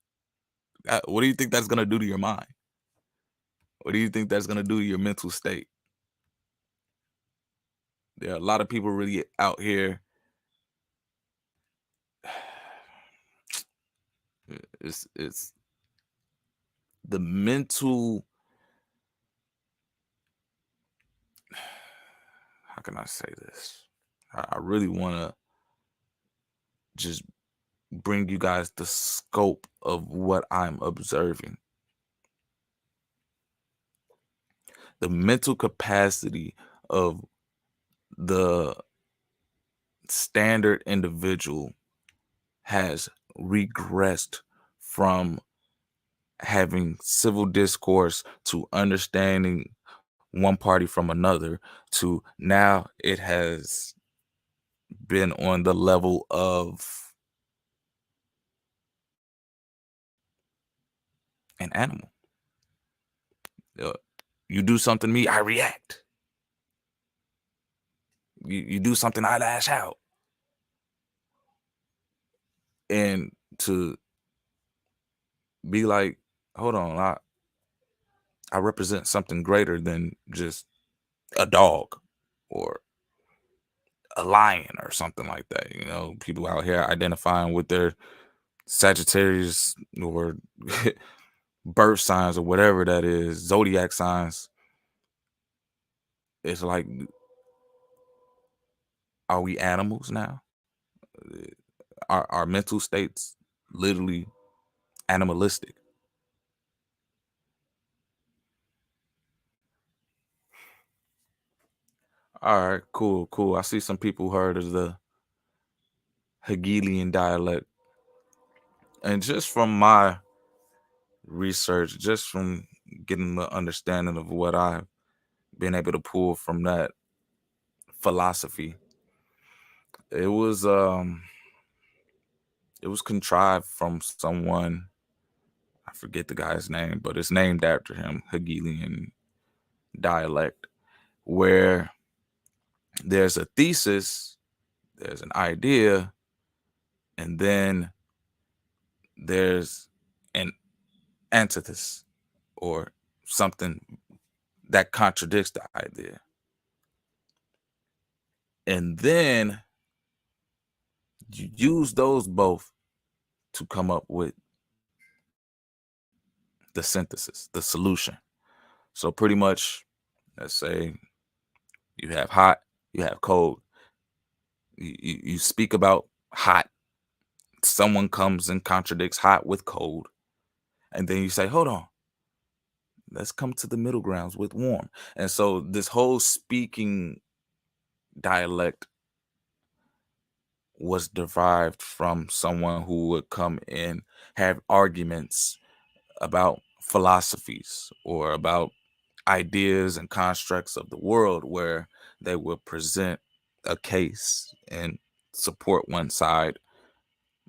What do you think that's going to do to your mind? What do you think that's going to do to your mental state? There are a lot of people really out here. It's the mental, how can I say this? I really want to just bring you guys the scope of what I'm observing. The mental capacity of the standard individual has regressed from having civil discourse to understanding one party from another, to now it has been on the level of an animal. You do something to me, I react. You do something, I lash out. And to be like, hold on, I represent something greater than just a dog or a lion or something like that. People out here identifying with their Sagittarius or birth signs or whatever that is, zodiac signs. It's like, are we animals now? Our mental states literally animalistic. All right, cool. I see some people heard of the Hegelian dialect. And just from my research, just from getting the understanding of what I've been able to pull from that philosophy, it was contrived from someone, I forget the guy's name, but it's named after him, Hegelian dialect, where there's a thesis, there's an idea, and then there's an antithesis or something that contradicts the idea. And then You use those both to come up with the synthesis, the solution. So pretty much, let's say you have hot, you have cold. You speak about hot. Someone comes and contradicts hot with cold. And then you say, hold on, let's come to the middle grounds with warm. And so this whole speaking dialect was derived from someone who would come in, have arguments about philosophies or about ideas and constructs of the world, where they would present a case and support one side,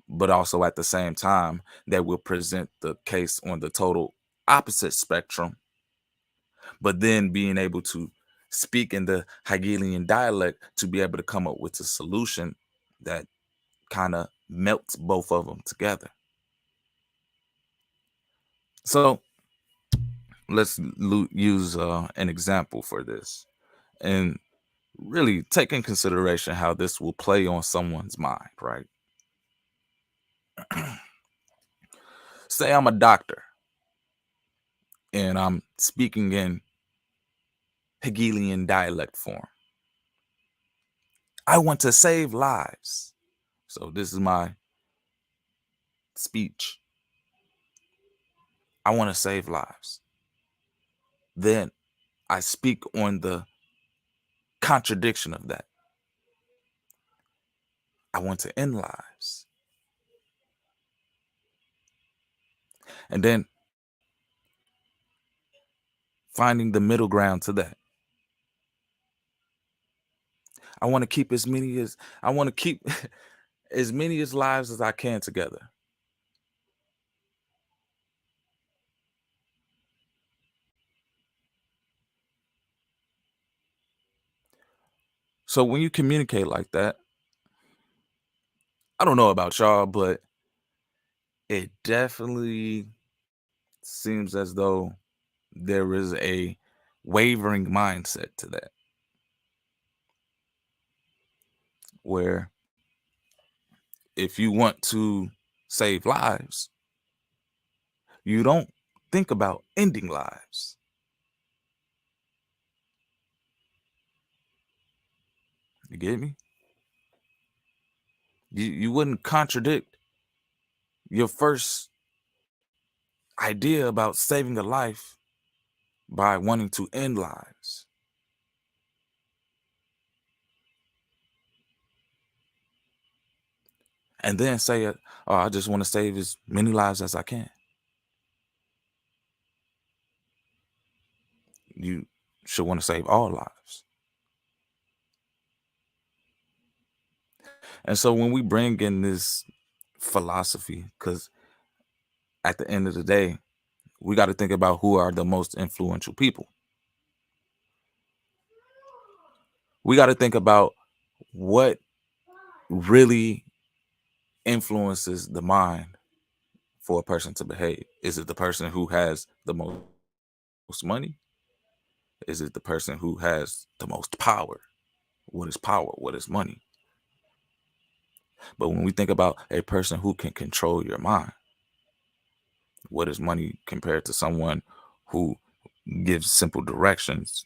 but also at the same time they will present the case on the total opposite spectrum, but then being able to speak in the Hegelian dialect to be able to come up with a solution that kind of melts both of them together. So let's use an example for this and really take in consideration how this will play on someone's mind, right? Say I'm a doctor and I'm speaking in Hegelian dialect form. I want to save lives. So this is my speech. I want to save lives. Then I speak on the contradiction of that. I want to end lives. And then finding the middle ground to that. I want to keep as many as as many as lives as I can together. So when you communicate like that, I don't know about y'all, but it definitely seems as though there is a wavering mindset to that, where if you want to save lives, you don't think about ending lives. You get me? You wouldn't contradict your first idea about saving a life by wanting to end lives. And then say, oh, I just want to save as many lives as I can. You should want to save all lives. And so when we bring in this philosophy, because at the end of the day, we got to think about who are the most influential people. We got to think about what really influences the mind for a person to behave. Is it the person who has the most money? Is it the person who has the most power? What is power? What is money? But when we think about a person who can control your mind, what is money compared to someone who gives simple directions,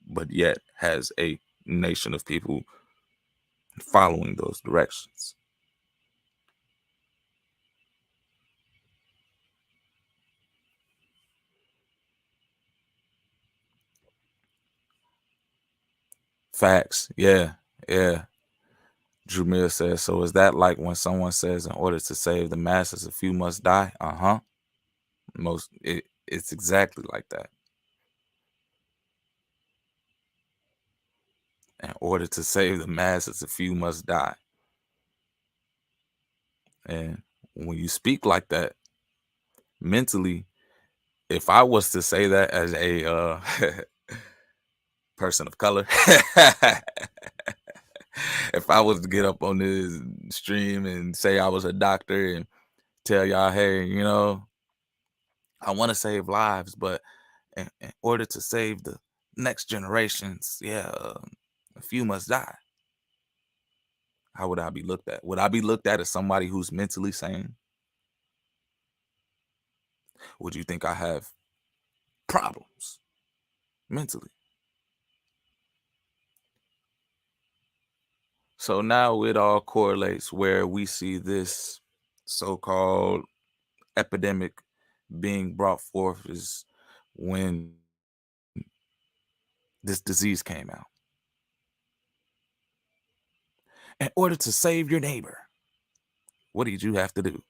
but yet has a nation of people following those directions? Facts. Yeah. Yeah. Drumir says, so is that like when someone says in order to save the masses, a few must die? Uh-huh. It's exactly like that. In order to save the masses, a few must die. And when you speak like that, mentally, if I was to say that as a person of color, if I was to get up on this stream and say I was a doctor and tell y'all, hey, I want to save lives, but in order to save the next generations, a few must die. how would I be looked at? Would I be looked at as somebody who's mentally sane? Would you think I have problems mentally? So now it all correlates where we see this so-called epidemic being brought forth is when this disease came out. In order to save your neighbor, what did you have to do?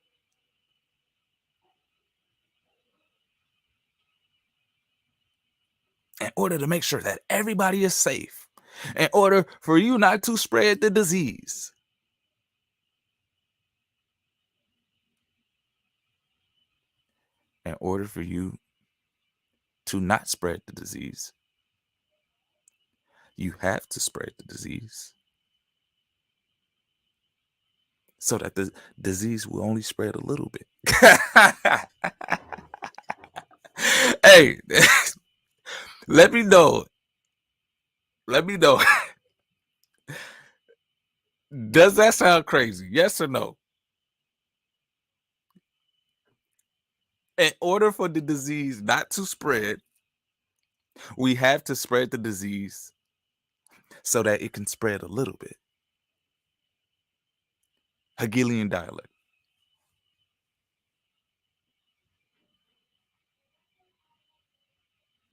In order to make sure that everybody is safe, in order for you not to spread the disease, in order for you to not spread the disease, you have to spread the disease so that the disease will only spread a little bit. Hey, let me know. Let me know. Does that sound crazy? Yes or no? In order for the disease not to spread, we have to spread the disease so that it can spread a little bit. Hegelian dialect.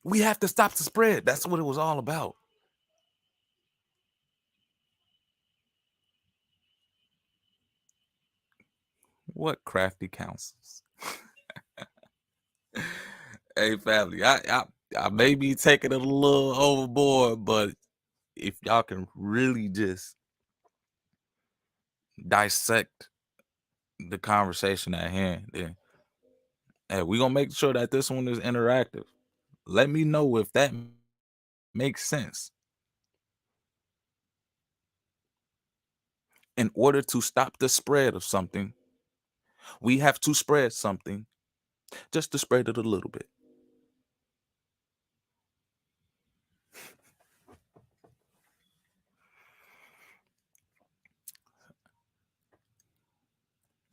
We have to stop the spread. That's what it was all about. What crafty counsels. Hey, family, I may be taking it a little overboard, but if y'all can really just dissect the conversation at hand, then hey, we're gonna make sure that this one is interactive. Let me know if that makes sense. In order to stop the spread of something, we have to spread something just to spread it a little bit.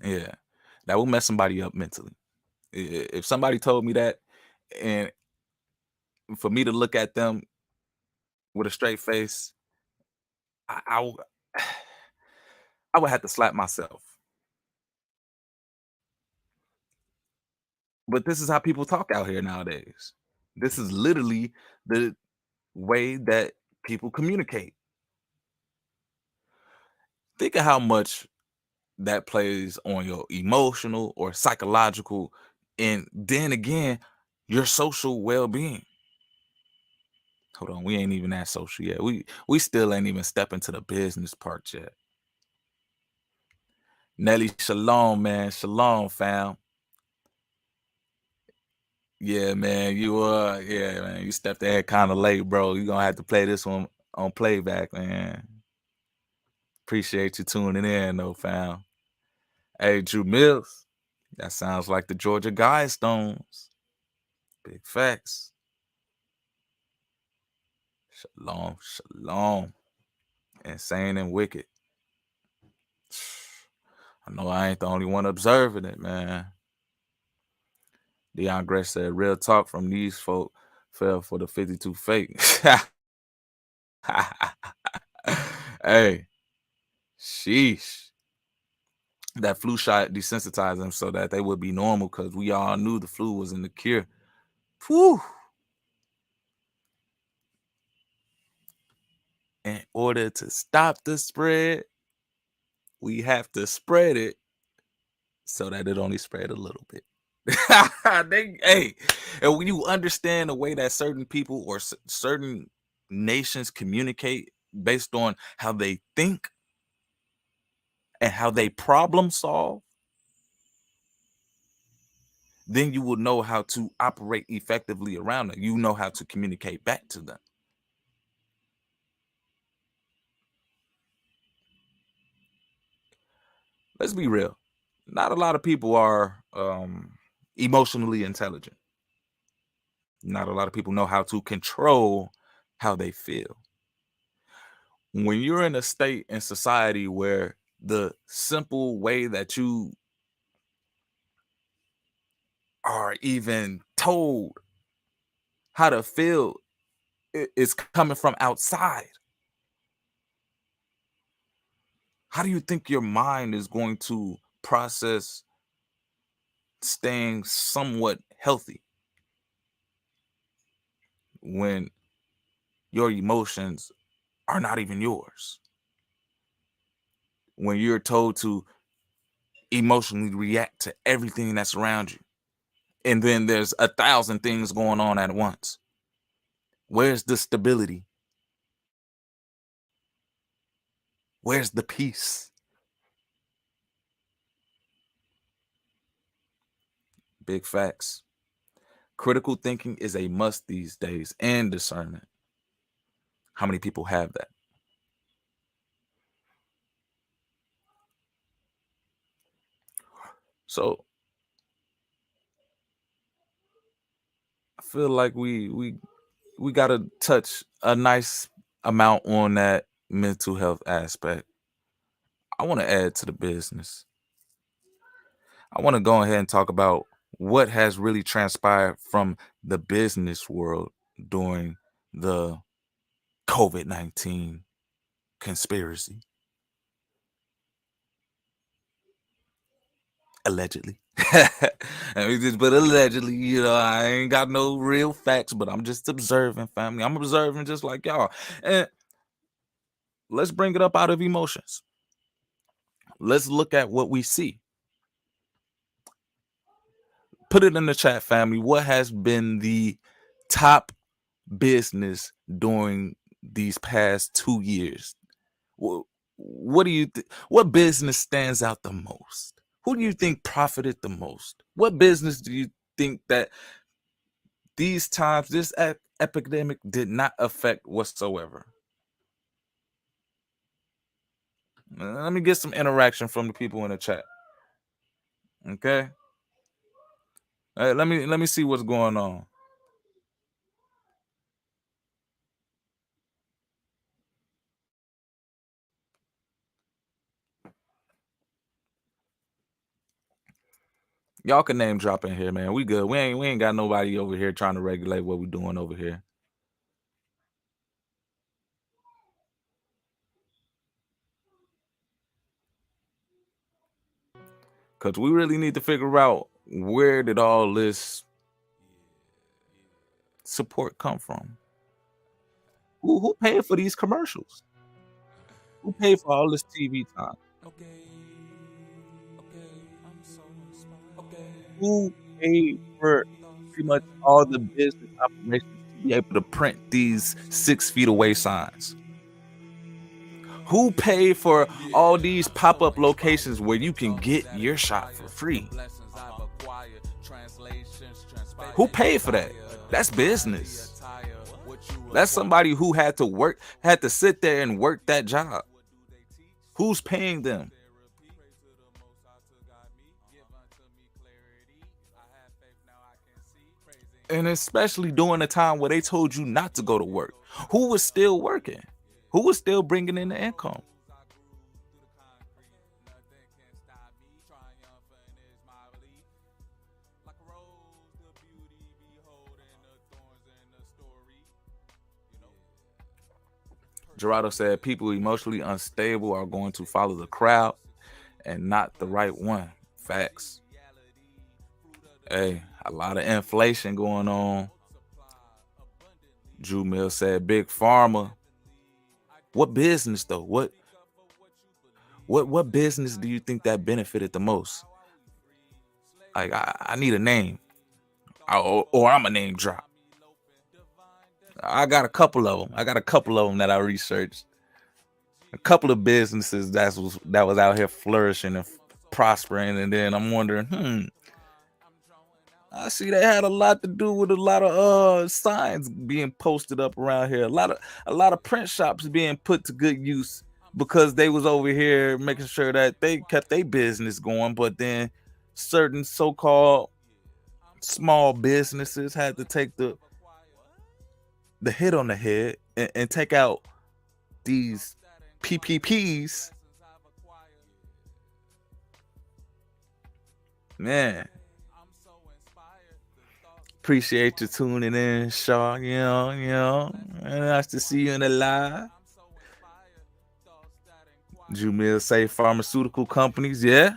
Yeah, that will mess somebody up mentally. If somebody told me that, and for me to look at them with a straight face, I I would have to slap myself. But this is how people talk out here nowadays. This is literally the way that people communicate. Think of how much that plays on your emotional or psychological, and then again, your social well-being. Hold on, we ain't even that social yet. We still ain't even stepping to the business part yet. Nelly, shalom, man. Shalom, fam. Yeah, man. Yeah, man. You stepped ahead kind of late, bro. You gonna have to play this one on playback, man. Appreciate you tuning in, though, fam. Hey, Drew Mills. That sounds like the Georgia Guidestones. Big facts. Shalom, shalom. Insane and wicked. I know I ain't the only one observing it, man. Deion Gresh said, real talk from these folk fell for the 52 fake. Hey, sheesh. That flu shot desensitized them so that they would be normal because we all knew the flu was in the cure. Whew. In order to stop the spread, we have to spread it so that it only spread a little bit. Hey, and when you understand the way that certain people or certain nations communicate based on how they think and how they problem solve, then you will know how to operate effectively around them. You know how to communicate back to them. Let's be real. Not a lot of people are emotionally intelligent. Not a lot of people know how to control how they feel. when you're in a state in society where the simple way that you are even told how to feel is coming from outside, how do you think your mind is going to process staying somewhat healthy when your emotions are not even yours? When you're told to emotionally react to everything that's around you, and then there's 1,000 things going on at once. Where's the stability? Where's the peace? Big facts. Critical thinking is a must these days, and discernment. How many people have that? So I feel like we gotta touch a nice amount on that mental health aspect. I want to add to the business. I want to go ahead and talk about what has really transpired from the business world during the COVID-19 conspiracy. Allegedly. But allegedly, I ain't got no real facts, but I'm just observing, family. I'm observing just like y'all. And let's bring it up out of emotions. Let's look at what we see. Put it in the chat, family. What has been the top business during these past 2 years? What do you what business stands out the most? Who do you think profited the most? What business do you think that these times, this epidemic did not affect whatsoever? Let me get some interaction from the people in the chat. Okay. All right, let me see what's going on. Y'all can name drop in here, man. We good. We ain't got nobody over here trying to regulate what we doing over here. Cause we really need to figure out, where did all this support come from? Who paid for these commercials? Who paid for all this TV time? Who paid for pretty much all the business operations to be able to print these 6 feet away signs? Who paid for all these pop-up locations where you can get your shot for free? Who paid for that? That's business. That's somebody who had to sit there and work that job. Who's paying them? And especially during a time where they told you not to go to work. Who was still working? Who was still bringing in the income? Gerardo said people emotionally unstable are going to follow the crowd and not the right one. Facts. Hey, a lot of inflation going on. Drew Mill said big pharma. What business though? What business do you think that benefited the most? Like, I need a name. Or I'm a name drop. I got a couple of them that I researched. A couple of businesses that was out here flourishing and prospering, and then I'm wondering, I see they had a lot to do with a lot of signs being posted up around here. A lot of print shops being put to good use because they was over here making sure that they kept their business going, but then certain so-called small businesses had to take the hit on the head and take out these PPPs. Man, appreciate you tuning in, Shaw. And nice to see you in the live. Jumil say pharmaceutical companies, yeah.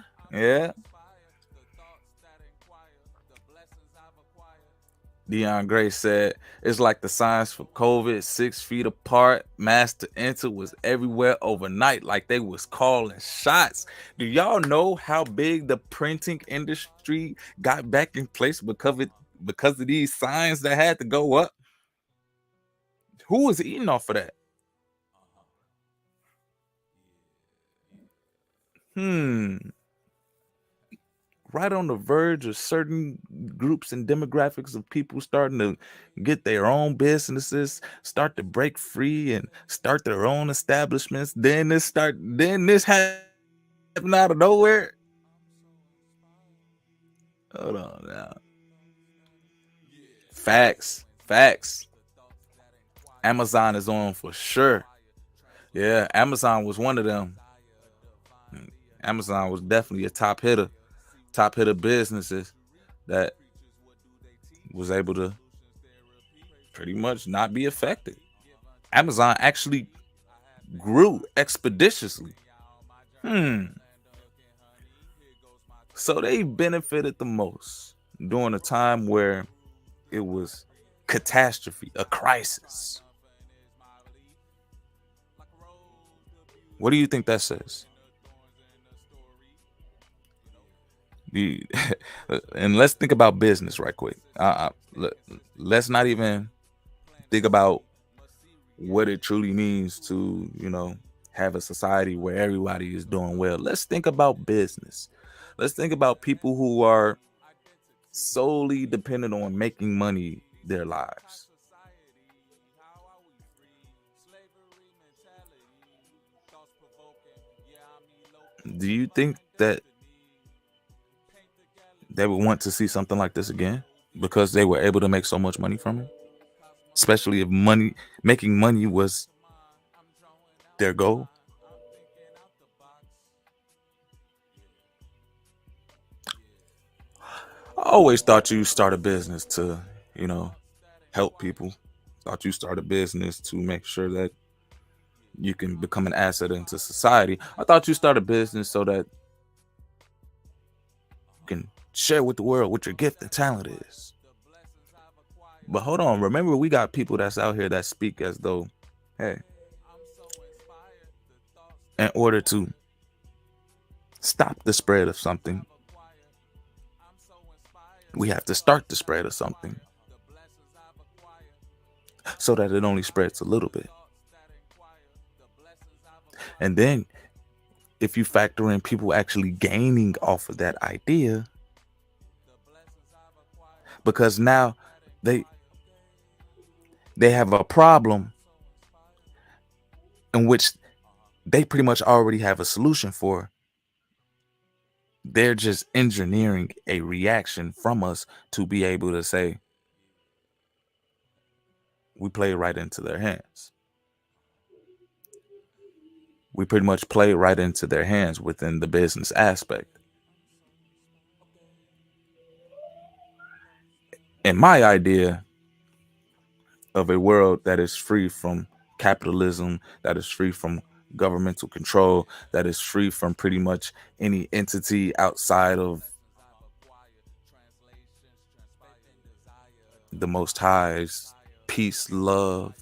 Dion Gray said, it's like the signs for COVID, 6 feet apart, mask to enter was everywhere overnight, like they was calling shots. Do y'all know how big the printing industry got back in place because of these signs that had to go up? Who was eating off of that? Right on the verge of certain groups and demographics of people starting to get their own businesses, start to break free and start their own establishments. Then this happened out of nowhere. Hold on now. Facts. Amazon is on for sure. Yeah, Amazon was one of them. Amazon was definitely a top hitter businesses that was able to pretty much not be affected. Amazon actually grew expeditiously. So they benefited the most during a time where it was catastrophe, a crisis. What do you think that says? And let's think about business right quick. Let's not even think about what it truly means to, have a society where everybody is doing well. Let's think about business. Let's think about people who are solely dependent on making money their lives. Do you think that they would want to see something like this again because they were able to make so much money from it? Especially if making money was their goal. I always thought you start a business to, help people. Thought you start a business to make sure that you can become an asset into society. I thought you start a business so that you can share with the world what your gift and talent is. But hold on, remember we got people that's out here that speak as though, hey, in order to stop the spread of something, we have to start the spread of something so that it only spreads a little bit. And then if you factor in people actually gaining off of that idea, because now they have a problem in which they pretty much already have a solution for. They're just engineering a reaction from us to be able to say, we play right into their hands. We pretty much play right into their hands within the business aspect. And my idea of a world that is free from capitalism, that is free from governmental control, that is free from pretty much any entity outside of the Most High's peace, love.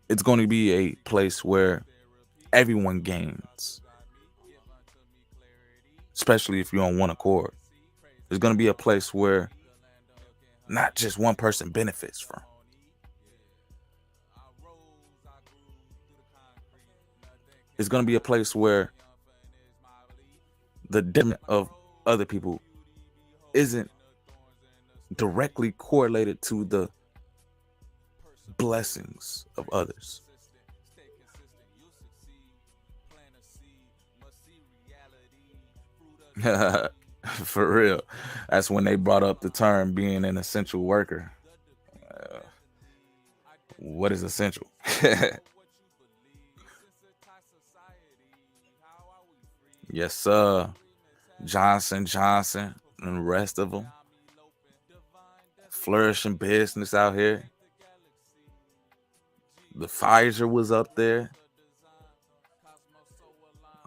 It's going to be a place where everyone gains, especially if you're on one accord. It's going to be a place where not just one person benefits from. It's going to be a place where the detriment of other people isn't directly correlated to the blessings of others. For real. That's when they brought up the term being an essential worker. what is essential. Yes, sir. Johnson and the rest of them. Flourishing business out here. The Pfizer was up there.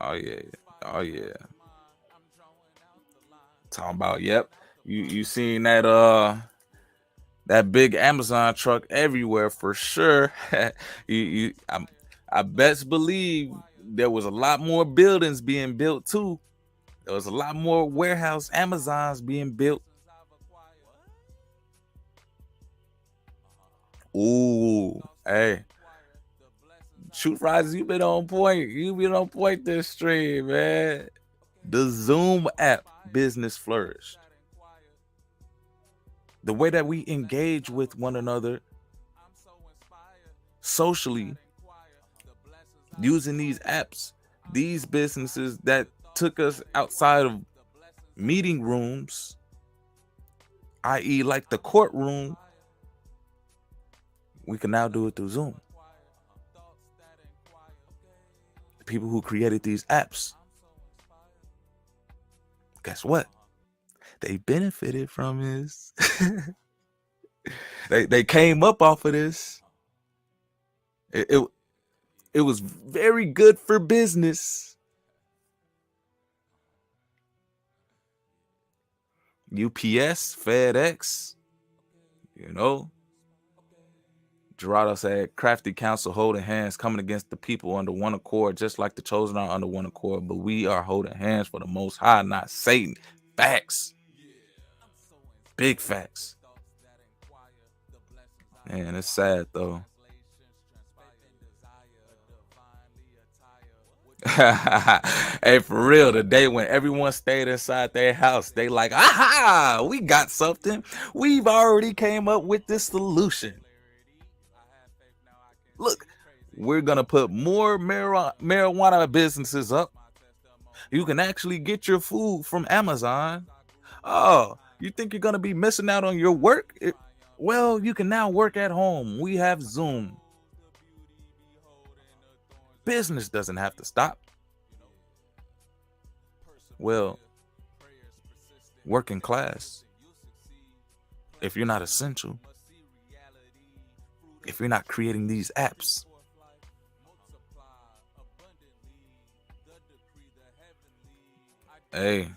Oh yeah. Oh yeah. Talking about, yep. You seen that that big Amazon truck everywhere for sure. I best believe there was a lot more buildings being built too. There was a lot more warehouse Amazons being built. Ooh, hey. Shoot Rises, you've been on point. You've been on point this stream, man. The Zoom app business flourished. The way that we engage with one another socially using these apps, these businesses that took us outside of meeting rooms, i.e. like the courtroom, we can now do it through Zoom. The people who created these apps, guess what? They benefited from this. They came up off of this. It was very good for business. UPS, FedEx, you know. Gerardo said, crafty counsel holding hands, coming against the people under one accord, just like the chosen are under one accord, but we are holding hands for the Most High, not Satan. Facts. Big facts. Man, it's sad though. Hey, for real, the day when everyone stayed inside their house, they like, aha, we got something. We've already came up with this solution. Look, we're going to put more marijuana businesses up. You can actually get your food from Amazon. Oh, you think you're going to be missing out on your work? Well, you can now work at home. We have Zoom. Business doesn't have to stop. Well, working class, if you're not essential, if you're not creating these apps, hey,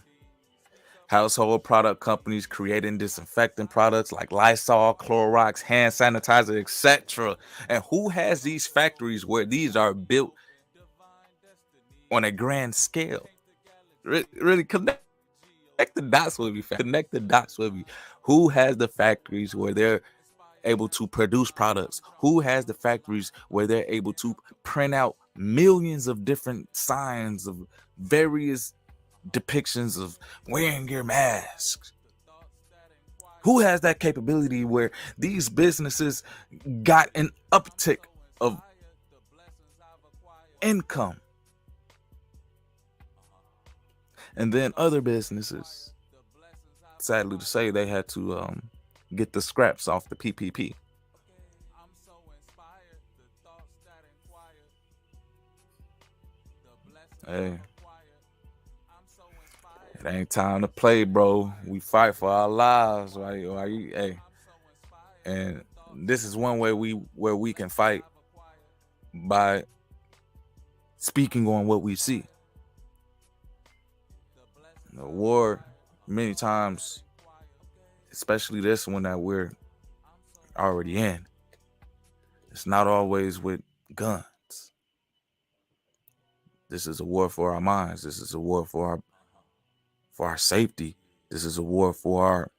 household product companies creating disinfectant products like Lysol, Clorox, hand sanitizer, etc. And who has these factories where these are built on a grand scale? Really connect the dots with me. Connect the dots with me. Who has the factories where they're able to produce products? Who has the factories where they're able to print out millions of different signs of various depictions of wearing your mask? Who has that capability where these businesses got an uptick of income? And then other businesses, sadly to say, they had to get the scraps off the PPP. Hey, it ain't time to play, bro. We fight for our lives, right? Hey, and this is one way where we can fight, by speaking on what we see. The war, many times, especially this one that we're already in, it's not always with guns. This is a war for our minds. This is a war for our safety. This is a war for our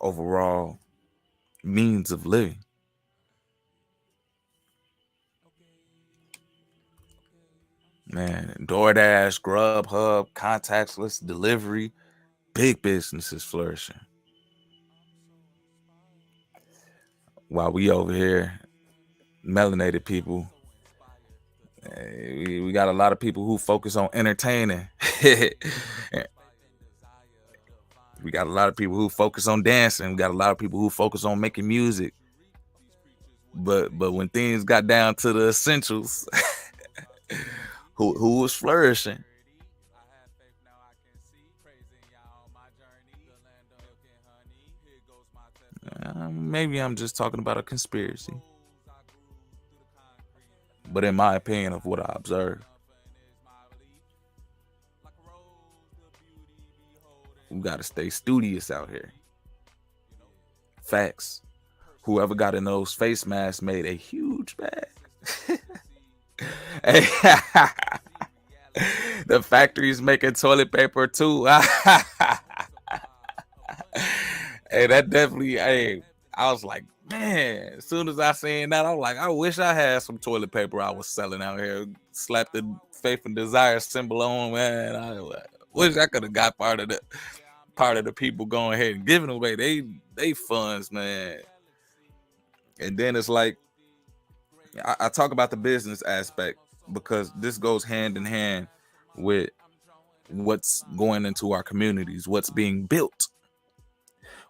overall means of living. Man, DoorDash, Grubhub, contactless delivery, big businesses flourishing. While we over here, melanated people, we got a lot of people who focus on entertaining. We got a lot of people who focus on dancing. We got a lot of people who focus on making music. But when things got down to the essentials, who was flourishing? Maybe I'm just talking about a conspiracy. But in my opinion of what I observed, we got to stay studious out here. Facts. Whoever got in those face masks made a huge bag. The factory's making toilet paper too. Hey, that definitely, hey, I was like, man, as soon as I seen that, I was like, I wish I had some toilet paper I was selling out here. Slap the faith and desire symbol on, man. I wish I could have got part of the people going ahead and giving away they funds, man. And then it's like, I talk about the business aspect because this goes hand in hand with what's going into our communities, what's being built.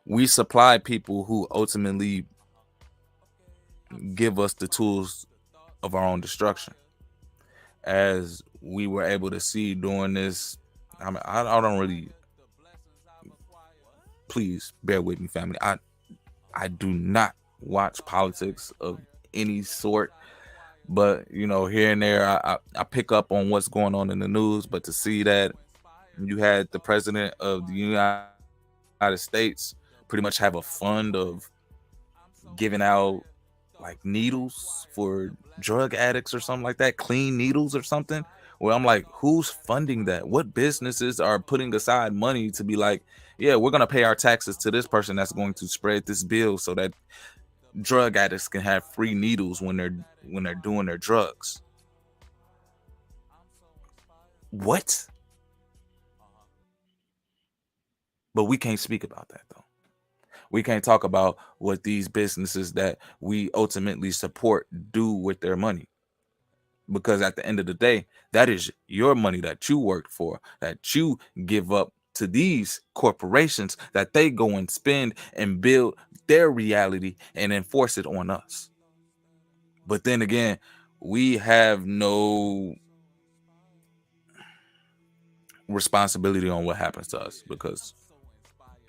We supply people who ultimately give us the tools of our own destruction. As we were able to see during this, I mean, I don't really, please bear with me, family. I do not watch politics of any sort, but here and there I pick up on what's going on in the news. But to see that you had the president of the United States pretty much have a fund of giving out like needles for drug addicts or something like that, clean needles or something, where I'm like, who's funding that? What businesses are putting aside money to be like, yeah, we're going to pay our taxes to this person that's going to spread this bill so that drug addicts can have free needles when they're doing their drugs? What? But we can't speak about that though. We can't talk about what these businesses that we ultimately support do with their money. Because at the end of the day, that is your money that you worked for, that you give up to these corporations, that they go and spend and build their reality and enforce it on us. But then again, we have no responsibility on what happens to us, because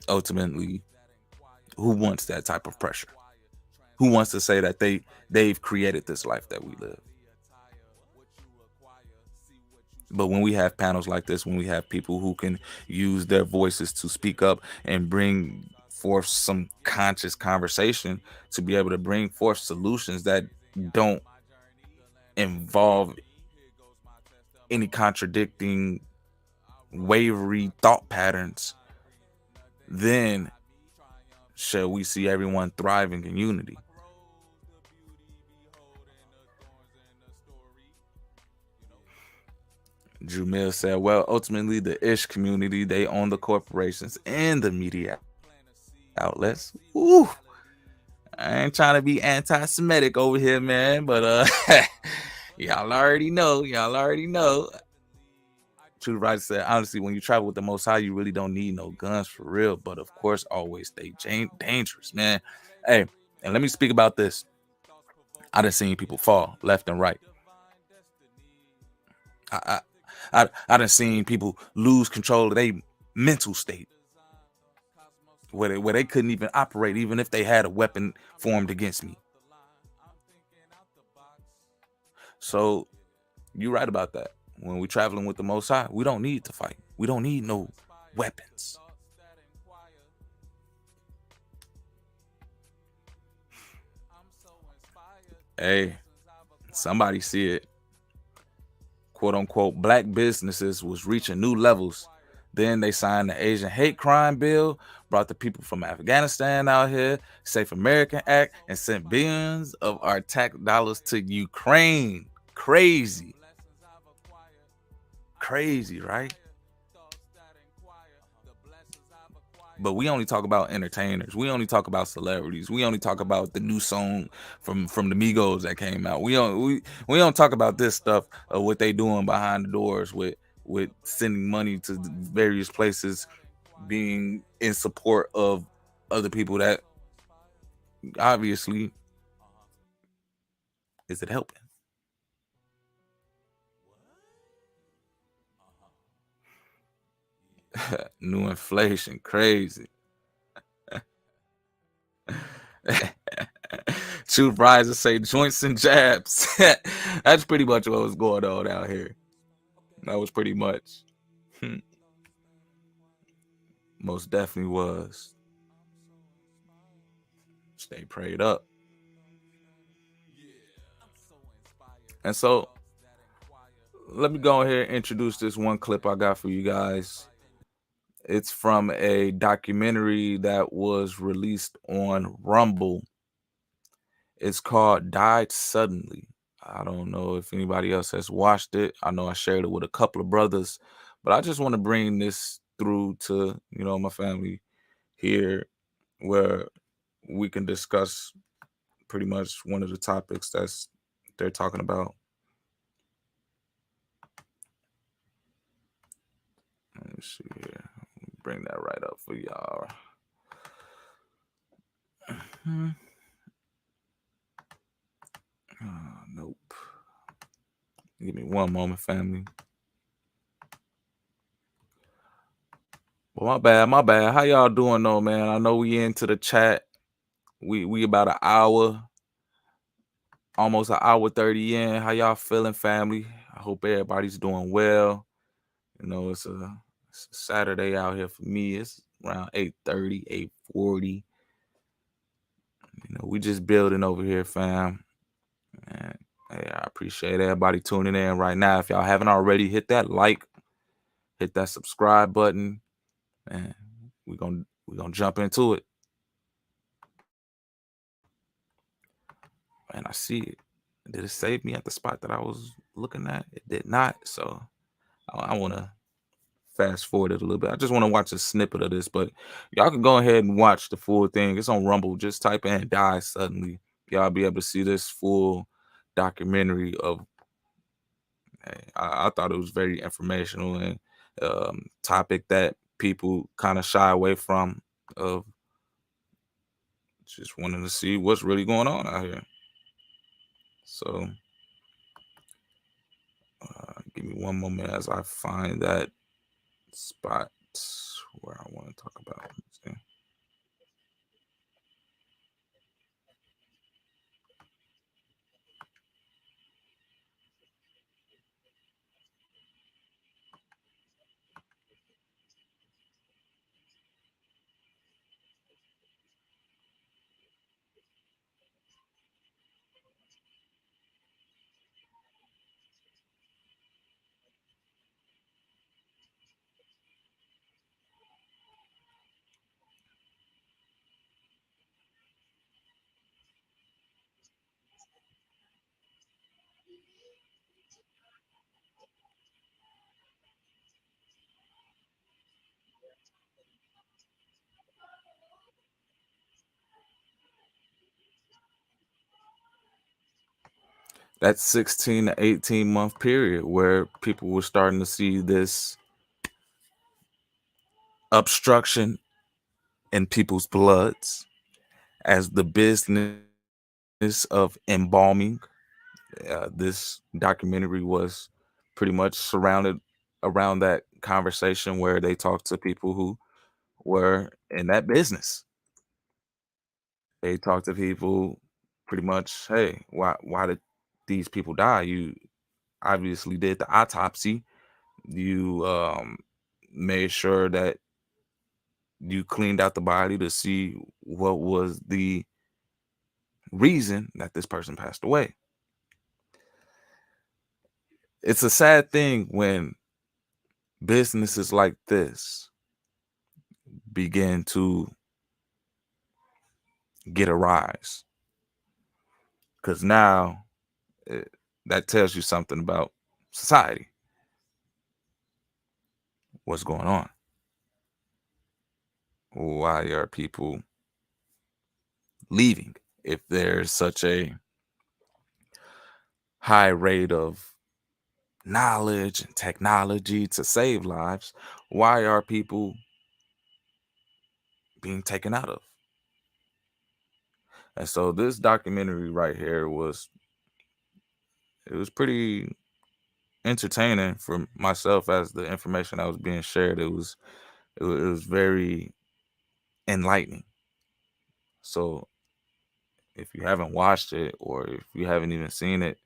ultimately, who wants that type of pressure? Who wants to say that they've created this life that we live? But when we have panels like this, when we have people who can use their voices to speak up and bring forth some conscious conversation, to be able to bring forth solutions that don't involve any contradicting, wavery thought patterns, then shall we see everyone thriving in unity. Drew Mills said, well, ultimately the Ish community, they own the corporations and the media outlets. Woo! I ain't trying to be anti-Semitic over here, man, but y'all already know. True Writer said, honestly, when you travel with the Most High, you really don't need no guns for real. But of course, always stay dangerous, man. Hey, and let me speak about this. I done seen people fall left and right. I done seen people lose control of their mental state, where they couldn't even operate, even if they had a weapon formed against me. So you're right about that. When we're traveling with the Most High, we don't need to fight. We don't need no weapons. Hey, somebody see it. Quote unquote, black businesses was reaching new levels. Then they signed the Asian hate crime bill, brought the people from Afghanistan out here, Safe American Act, and sent billions of our tax dollars to Ukraine. Crazy, right? But we only talk about entertainers. We only talk about celebrities. We only talk about the new song from the Migos that came out. We don't talk about this stuff of what they doing behind the doors with sending money to various places, being in support of other people that obviously Is it helping? New inflation, crazy. Truth Rises say joints and jabs. That's pretty much what was going on out here. That was pretty much. Most definitely was. Stay prayed up. And so let me go ahead and introduce this one clip I got for you guys. It's from a documentary that was released on Rumble. It's called Died Suddenly. I don't know if anybody else has watched it. I know I shared it with a couple of brothers, but I just want to bring this through to, my family here where we can discuss pretty much one of the topics they're talking about. Let me see here. Bring that right up for y'all. Nope. Give me one moment, family. Well, my bad. How y'all doing though, man? I know we into the chat. We about an hour, almost an hour 30 in. How y'all feeling, family? I hope everybody's doing well. It's a Saturday out here for me. It's around 8:30, 8:40. We just building over here, fam. And hey, I appreciate everybody tuning in right now. If y'all haven't already, hit that like, hit that subscribe button, and we're gonna jump into it. And I see it. Did it save me at the spot that I was looking at? It did not. So I want to fast forward it a little bit. I just want to watch a snippet of this, but y'all can go ahead and watch the full thing. It's on Rumble. Just type in "Die Suddenly." Y'all be able to see this full documentary of. I thought it was very informational and topic that people kind of shy away from. Of just wanting to see what's really going on out here. So give me one moment as I find that spot where I want to talk about. That 16 to 18 month period where people were starting to see this obstruction in people's bloods as the business of embalming. This documentary was pretty much surrounded around that conversation where they talked to people who were in that business. They talked to people pretty much, hey, why did these people die? You obviously did the autopsy. You made sure that you cleaned out the body to see what was the reason that this person passed away. It's a sad thing when businesses like this begin to get a rise, because now that tells you something about society. What's going on? Why are people leaving if there's such a high rate of knowledge and technology to save lives? Why are people being taken out of? And so this documentary right here was it was pretty entertaining for myself as the information that was being shared. It was very enlightening. So if you haven't watched it, or if you haven't even seen it,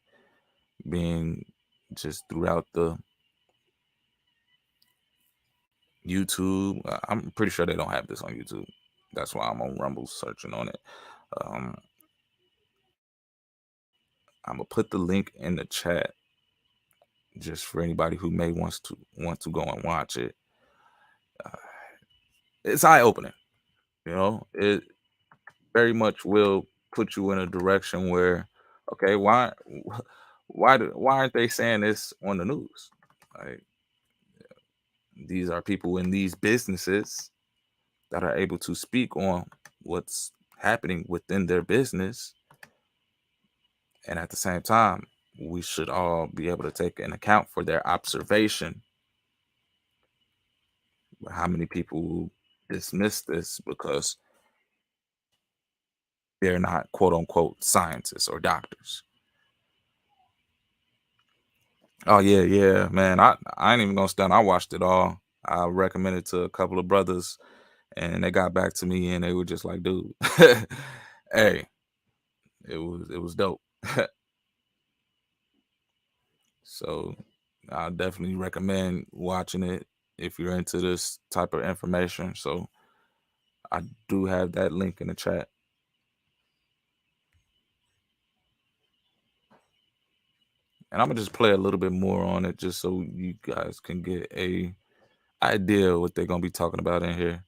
being just throughout the YouTube, I'm pretty sure they don't have this on YouTube. That's why I'm on Rumble searching on it. I'm gonna put the link in the chat just for anybody who may want to go and watch it. It's eye-opening, you know. It very much will put you in a direction where, okay, why aren't they saying this on the news? Like, these are people in these businesses that are able to speak on what's happening within their business, and at the same time, we should all be able to take an account for their observation. How many people dismiss this because they're not quote unquote scientists or doctors? Oh yeah, man. I ain't even gonna stand. I watched it all. I recommended it to a couple of brothers, and they got back to me and they were just like, dude, hey, it was dope. So I definitely recommend watching it if you're into this type of information. So I do have that link in the chat. And I'm gonna just play a little bit more on it just so you guys can get a idea what they're gonna be talking about in here.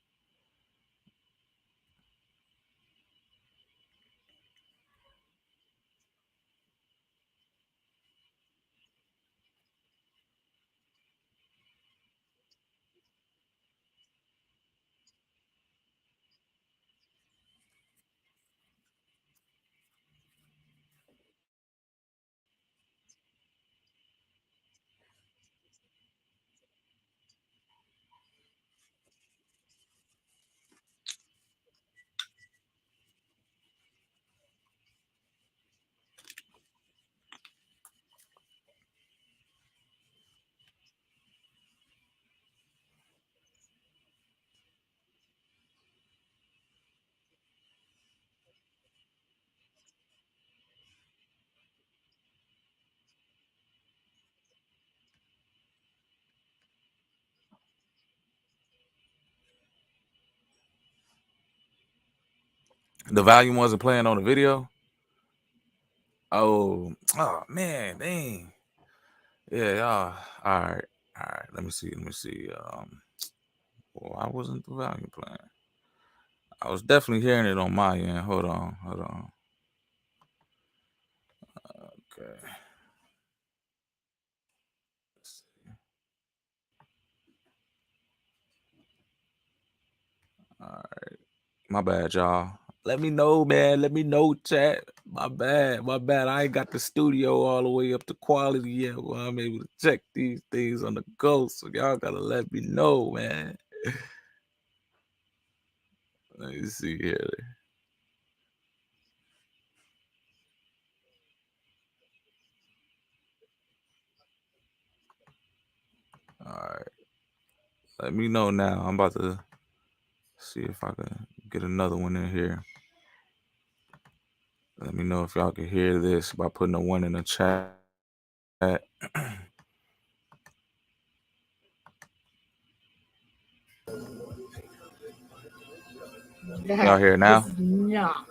The volume wasn't playing on the video. Oh man, dang. Yeah, all right. Let me see. Why wasn't the volume playing? I was definitely hearing it on my end. Hold on. Okay. Let's see. All right. My bad, y'all. Let me know, man. Let me know, chat. My bad. I ain't got the studio all the way up to quality yet. Well, I'm able to check these things on the go. So y'all gotta let me know, man. Let me see here. All right. Let me know now. I'm about to see if I can get another one in here. Let me know if y'all can hear this by putting a 1 in the chat. Y'all hear it now? Is not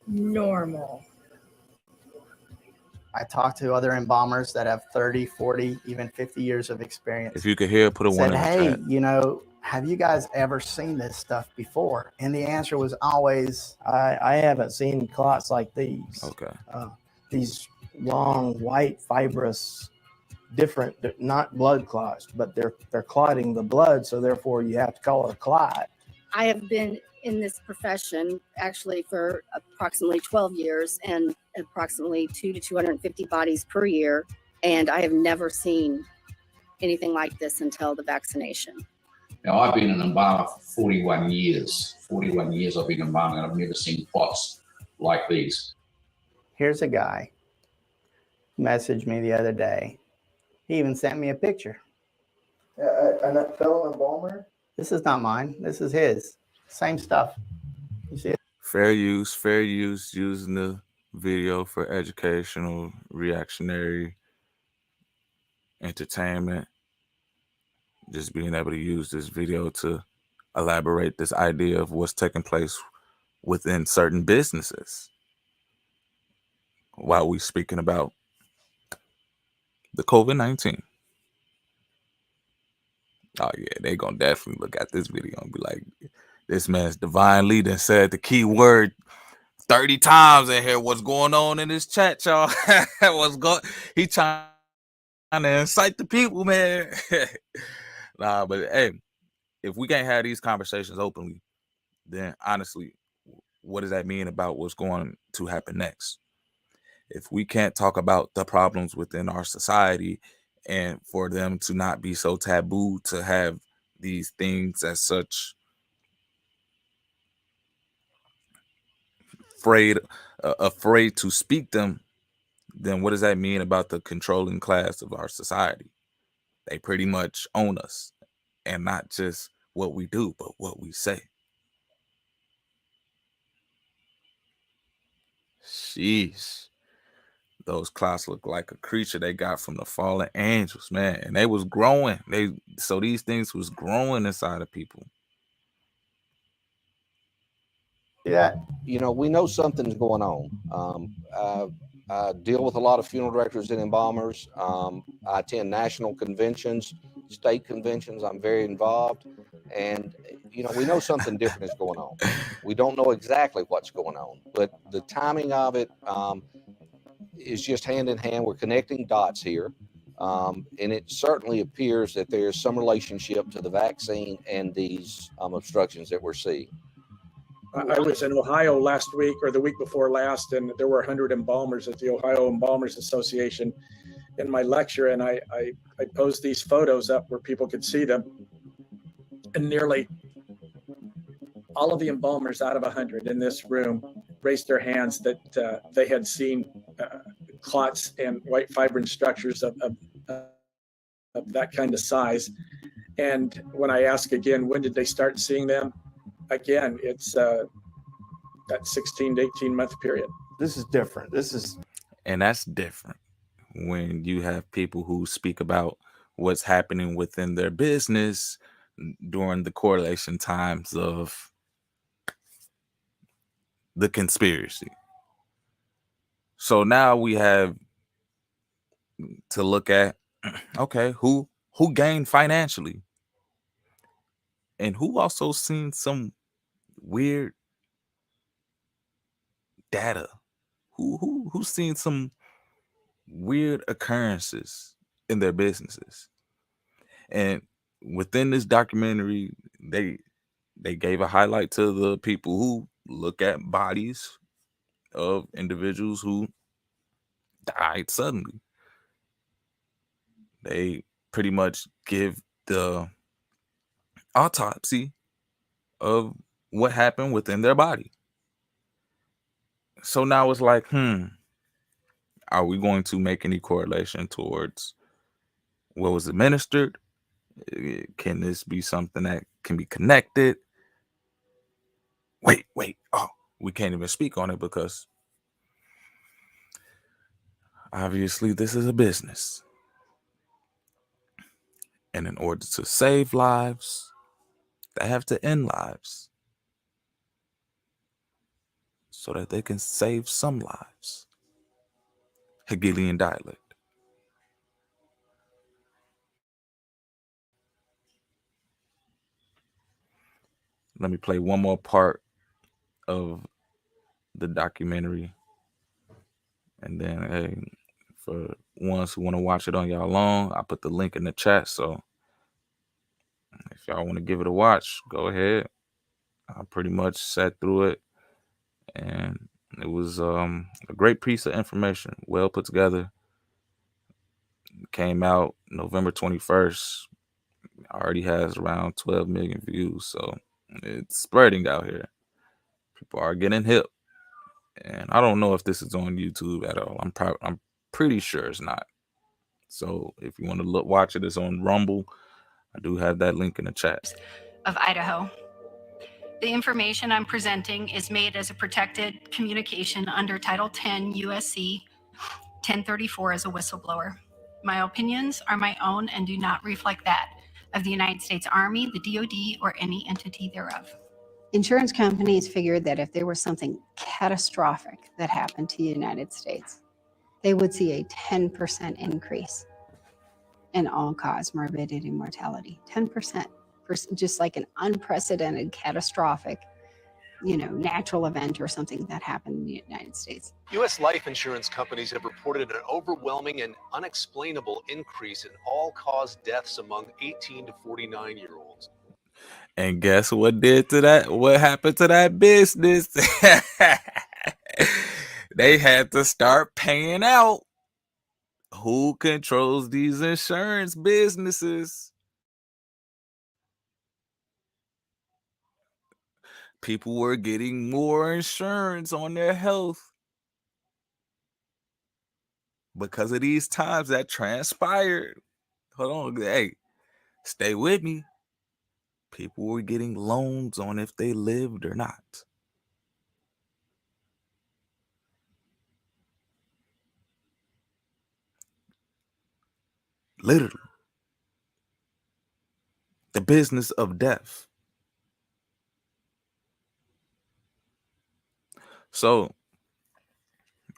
normal. I talked to other embalmers that have 30, 40, even 50 years of experience. If you could hear, put a 1 in the hey, chat. you know, have you guys ever seen this stuff before? And the answer was always, I haven't seen clots like these. Okay. These long, white, fibrous, different, not blood clots, but they're clotting the blood, so therefore you have to call it a clot. I have been in this profession actually for approximately 12 years and approximately 200 to 250 bodies per year. And I have never seen anything like this until the vaccination. Now, I've been an embalmer for 41 years. 41 years I've been embalming, and I've never seen clots like these. here's a guy messaged me the other day. He even sent me a picture. A fellow embalmer? This is not mine. This is his. Same stuff. You see it? Fair use, using the video for educational, reactionary, entertainment. Just being able to use this video to elaborate this idea of what's taking place within certain businesses while we speaking about the COVID-19. Oh yeah, they gonna definitely look at this video and be like, this man's divine leader said the key word 30 times in here. What's going on in this chat, y'all? He trying to incite the people, man. Nah, but hey, if we can't have these conversations openly, then honestly, what does that mean about what's going to happen next? If we can't talk about the problems within our society and for them to not be so taboo to have these things as such afraid to speak them, then what does that mean about the controlling class of our society? They pretty much own us, and not just what we do, but what we say. Sheesh. Those clouds look like a creature they got from the fallen angels, man. And they was growing. So these things was growing inside of people. Yeah. You know, we know something's going on. I deal with a lot of funeral directors and embalmers. I attend national conventions, state conventions. I'm very involved. And, you know, we know something different is going on. We don't know exactly what's going on, but the timing of it is just hand in hand. We're connecting dots here. And it certainly appears that there's some relationship to the vaccine and these obstructions that we're seeing. I was in Ohio last week or the week before last, and there were 100 embalmers at the Ohio Embalmers Association in my lecture. And I posed these photos up where people could see them. And nearly all of the embalmers out of 100 in this room raised their hands that they had seen clots and white fibrin structures of that kind of size. And when I ask again, when did they start seeing them? Again, it's that 16 to 18 month period. This is different. And that's different when you have people who speak about what's happening within their business during the correlation times of the conspiracy. So now we have to look at, okay, who gained financially, and who also seen some weird data, who's seen some weird occurrences in their businesses. And within this documentary, they gave a highlight to the people who look at bodies of individuals who died suddenly. They pretty much give the autopsy of what happened within their body. So now it's like, are we going to make any correlation towards what was administered? Can this be something that can be connected? Wait. Oh, we can't even speak on it because obviously this is a business. And in order to save lives, they have to end lives so that they can save some lives. Hegelian dialect. Let me play one more part of the documentary. And then, hey, for ones who want to watch it on y'all own, I put the link in the chat. So if y'all want to give it a watch, go ahead. I pretty much sat through it. And it was a great piece of information, well put together. It came out November 21st. Already has around 12 million views. So it's spreading out here. People are getting hip. And I don't know if this is on YouTube at all. I'm pretty sure it's not. So if you want to watch it, it's on Rumble. I do have that link in the chat. Of Idaho. The information I'm presenting is made as a protected communication under Title 10 USC 1034 as a whistleblower. My opinions are my own and do not reflect that of the United States Army, the DoD, or any entity thereof. Insurance companies figured that if there was something catastrophic that happened to the United States, they would see a 10% increase in all-cause morbidity and mortality. 10%, for just like an unprecedented, catastrophic, natural event or something that happened in the United States. U.S. life insurance companies have reported an overwhelming and unexplainable increase in all-cause deaths among 18 to 49-year-olds. And guess what did to that? What happened to that business? They had to start paying out. Who controls these insurance businesses? People were getting more insurance on their health because of these times that transpired. Hold on, hey, stay with me. People were getting loans on if they lived or not. Literally. The business of death. So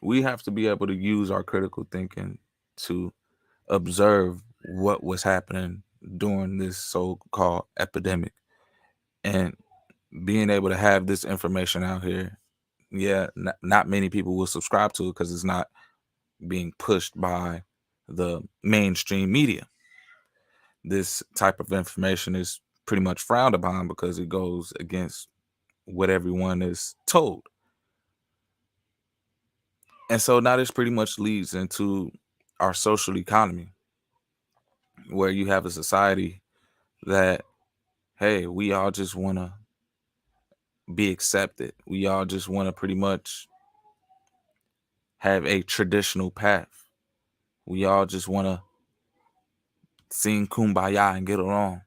we have to be able to use our critical thinking to observe what was happening during this so-called epidemic, and being able to have this information out here. Yeah, not many people will subscribe to it because it's not being pushed by the mainstream media. This type of information is pretty much frowned upon because it goes against what everyone is told. And so now this pretty much leads into our social economy, where you have a society that, hey, we all just want to be accepted. We all just want to pretty much have a traditional path. We all just want to sing Kumbaya and get along.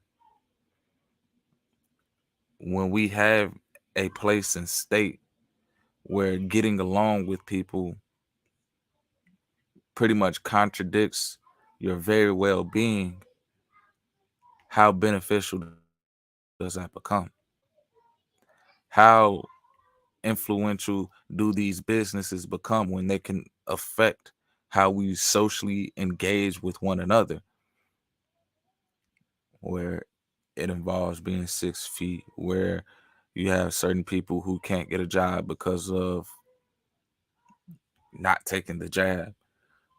When we have a place and state where getting along with people pretty much contradicts your very well-being, how beneficial does that become? How influential do these businesses become when they can affect how we socially engage with one another? Where it involves being 6 feet, where you have certain people who can't get a job because of not taking the jab.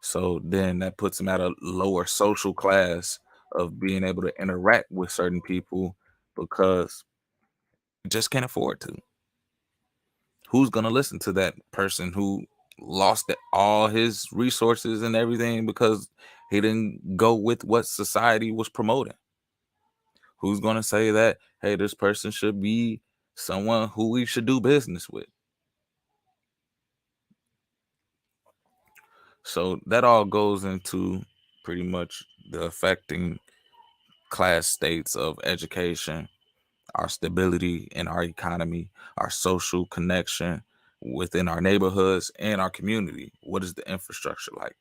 So then that puts them at a lower social class of being able to interact with certain people because you just can't afford to. Who's going to listen to that person who lost all his resources and everything because he didn't go with what society was promoting? Who's going to say that, hey, this person should be someone who we should do business with? So that all goes into pretty much the affecting class states of education, our stability in our economy, our social connection within our neighborhoods and our community. What is the infrastructure like?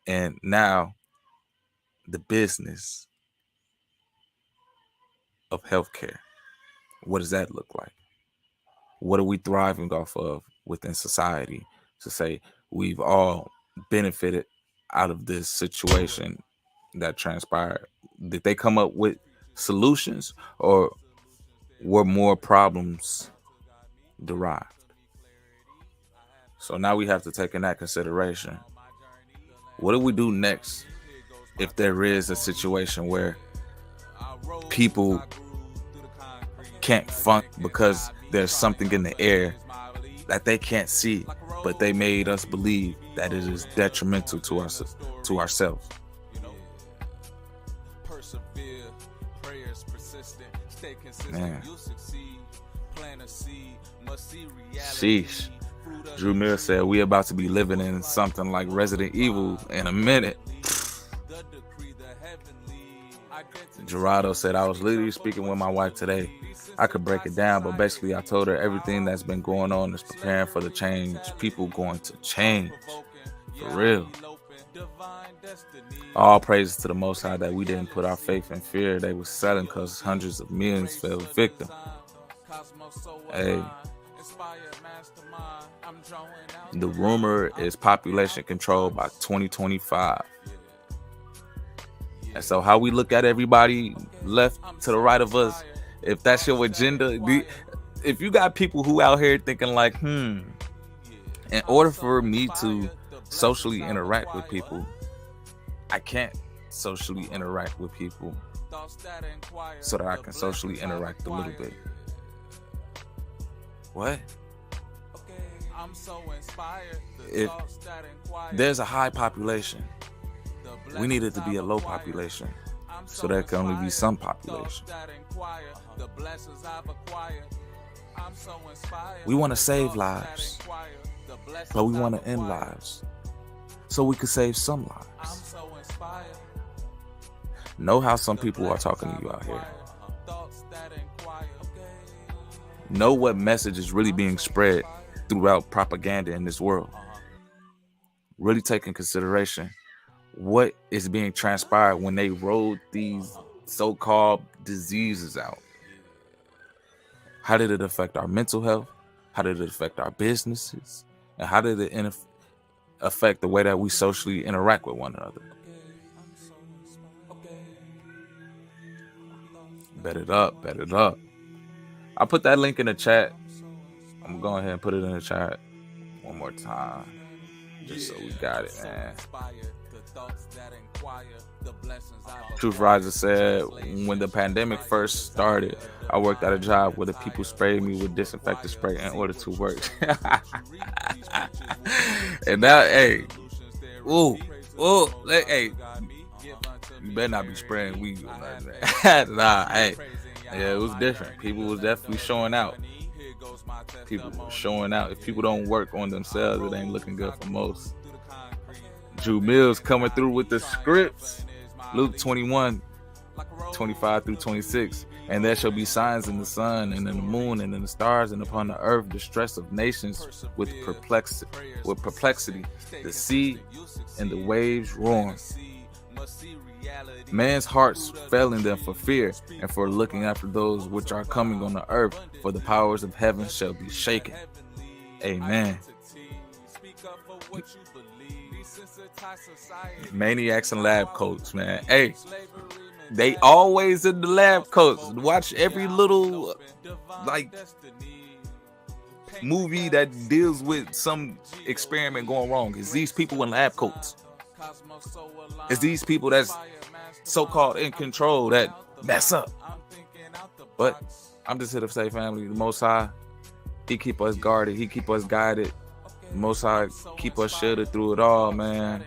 And now the business of healthcare. What does that look like? What are we thriving off of within society to say we've all benefited out of this situation that transpired? Did they come up with solutions, or were more problems derived? So now we have to take in that consideration. What do we do next if there is a situation where people can't function because there's something in the air that they can't see, but they made us believe that it is detrimental to us, to ourselves? Man. Sheesh. Drew Mill said, we about to be living in something like Resident Evil in a minute. Gerardo said, I was literally speaking with my wife today. I could break it down, but basically I told her everything that's been going on is preparing for the change. People going to change. For real. All praises to the Most High that we didn't put our faith in fear they was selling because hundreds of millions fell victim. Hey. The rumor is population control by 2025. And so how we look at everybody left to the right of us, if that's your agenda, if you got people who out here thinking like, in order for me to socially interact with people, I can't socially interact with people so that I can socially interact a little bit. What? If there's a high population, we need it to be a low population so there can only be some population. We want to save lives, but we want to end lives so we could save some lives. Know how some people are talking to you out here. Know what message is really being spread throughout propaganda in this world. Really take in consideration what is being transpired when they rolled these so-called diseases out. How did it affect our mental health? How did it affect our businesses? And how did it affect the way that we socially interact with one another? Bet it up, bet it up. I put that link in the chat. I'm going ahead and put it in the chat one more time, just so we got it, man. Truth Riser said, when the pandemic first started, I worked at a job where the people sprayed me with disinfectant spray in order to work. And now, hey, hey, you better not be spraying weed. Nah, hey, yeah, it was different. People was definitely showing out. People were showing out. If people don't work on themselves, it ain't looking good for most. Drew Mills coming through with the scripts. Luke 21, 25 through 26. And there shall be signs in the sun and in the moon and in the stars and upon the earth, distress of nations with perplexity, the sea and the waves roaring. Man's hearts failing them for fear and for looking after those which are coming on the earth, for the powers of heaven shall be shaken. Amen. Maniacs and lab coats, man. Hey, they always in the lab coats. Watch every little like movie that deals with some experiment going wrong. It's these people in lab coats. It's these people that's so-called in control that mess up. But I'm just here to say, family, the Most High, He keep us guarded. He keep us guided. The Most High keep us shielded through it all, man.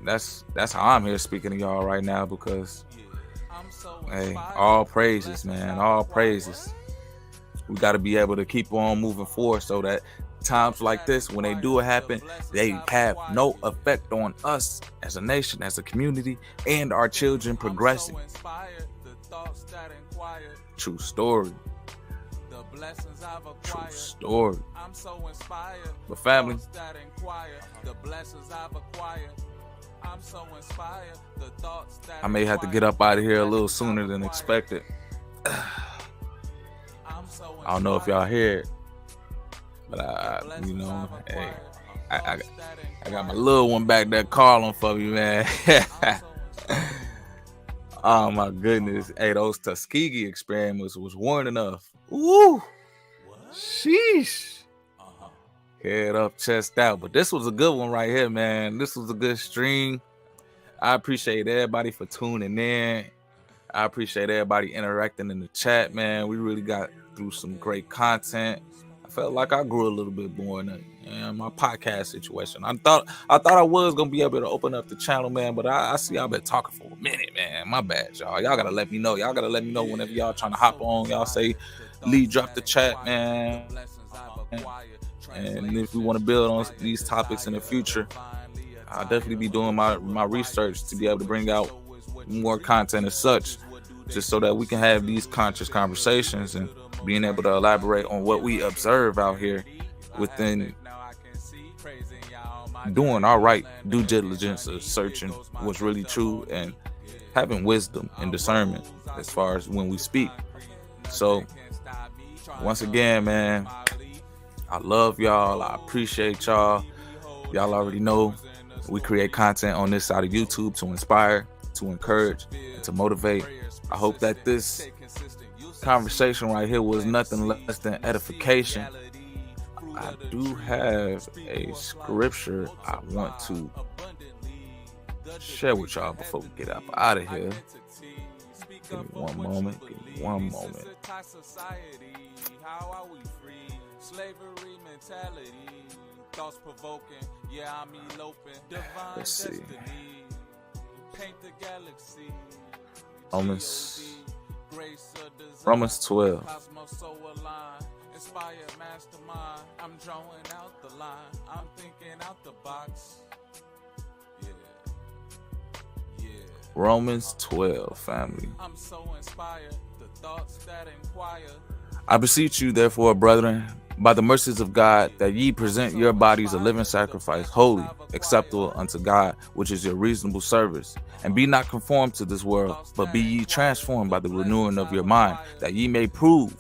That's how I'm here speaking to y'all right now, because, hey, all praises, man. All praises. We got to be able to keep on moving forward so that times like this, when they do happen, they have no effect on us as a nation, as a community, and our children progressing. True story. True story. But family, I may have to get up out of here a little sooner than expected. I don't know if y'all hear it, but hey, I got my little one back there calling for me, man. Oh my goodness. Hey, those Tuskegee experiments was warning enough. Woo! Sheesh. Head up, chest out. But this was a good one right here, man. This was a good stream. I appreciate everybody for tuning in. I appreciate everybody interacting in the chat, man. We really got through some great content. I felt like I grew a little bit more in my podcast situation. I thought I was gonna be able to open up the channel, man, but I see I've been talking for a minute, man. My bad, y'all. Y'all gotta let me know. Y'all gotta let me know whenever y'all trying to hop on. Y'all say, Lee, drop the chat, man. And if we want to build on these topics in the future, I'll definitely be doing my research to be able to bring out more content as such, just so that we can have these conscious conversations and being able to elaborate on what we observe out here within doing our right due diligence of searching what's really true and having wisdom and discernment as far as when we speak. So once again, man, I love y'all. I appreciate y'all. Y'all already know we create content on this side of YouTube to inspire, to encourage, and to motivate. I hope that this conversation right here was nothing less than edification. I do have a scripture I want to share with y'all before we get up out of here. Give me one moment. Let's see. Romans 12. I'm drawing out the line. I'm thinking out the box. Romans 12, family. I'm so inspired. The thoughts that inquire. I beseech you, therefore, brethren, by the mercies of God, that ye present your bodies a living sacrifice, holy, acceptable unto God, which is your reasonable service. And be not conformed to this world, but be ye transformed by the renewing of your mind, that ye may prove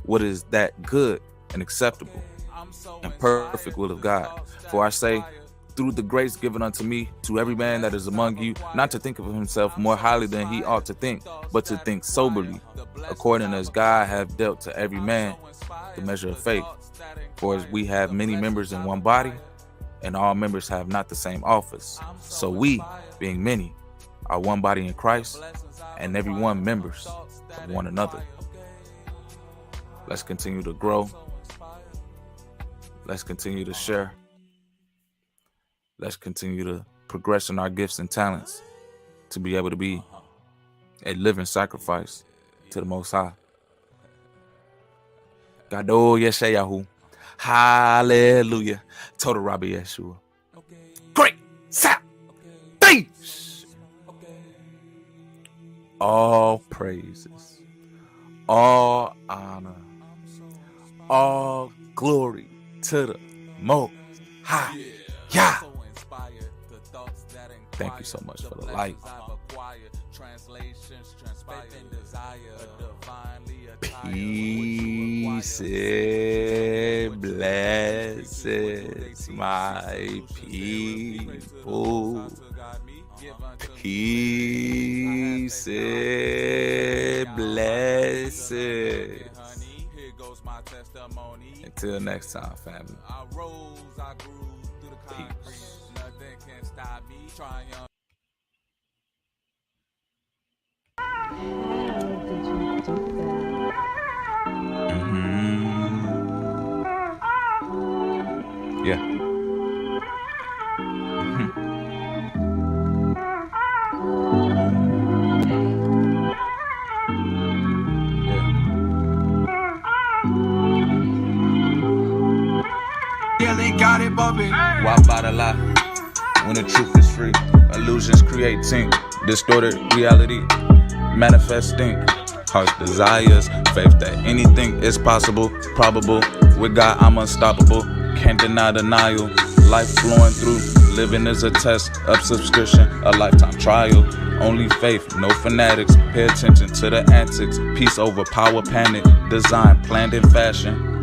what is that good and acceptable and perfect will of God. For I say, through the grace given unto me, to every man that is among you, not to think of himself more highly than he ought to think, but to think soberly, according as God hath dealt to every man the measure of faith. For as we have many members in one body, and all members have not the same office, so we, being many, are one body in Christ, and every one members of one another. Let's continue to grow. Let's continue to share. Let's continue to progress in our gifts and talents to be able to be a living sacrifice to the Most High. Gado Yeshayahu. Hallelujah. Total Rabbi Yeshua. Great. Peace. All praises, all honor, all glory to the Most High. Yeah. Thank you so much for the light. Peace and blessings, my people. Peace and blessings. Until next time, family. Peace. Yeah. Yeah, they got it, Bobby. Why by the lie? When the truth is free, illusions creating distorted reality, manifesting harsh desires, faith that anything is possible, probable. With God, I'm unstoppable. Can't deny denial. Life flowing through, living is a test of subscription, a lifetime trial. Only faith, no fanatics. Pay attention to the antics. Peace over power, panic. Design planned in fashion.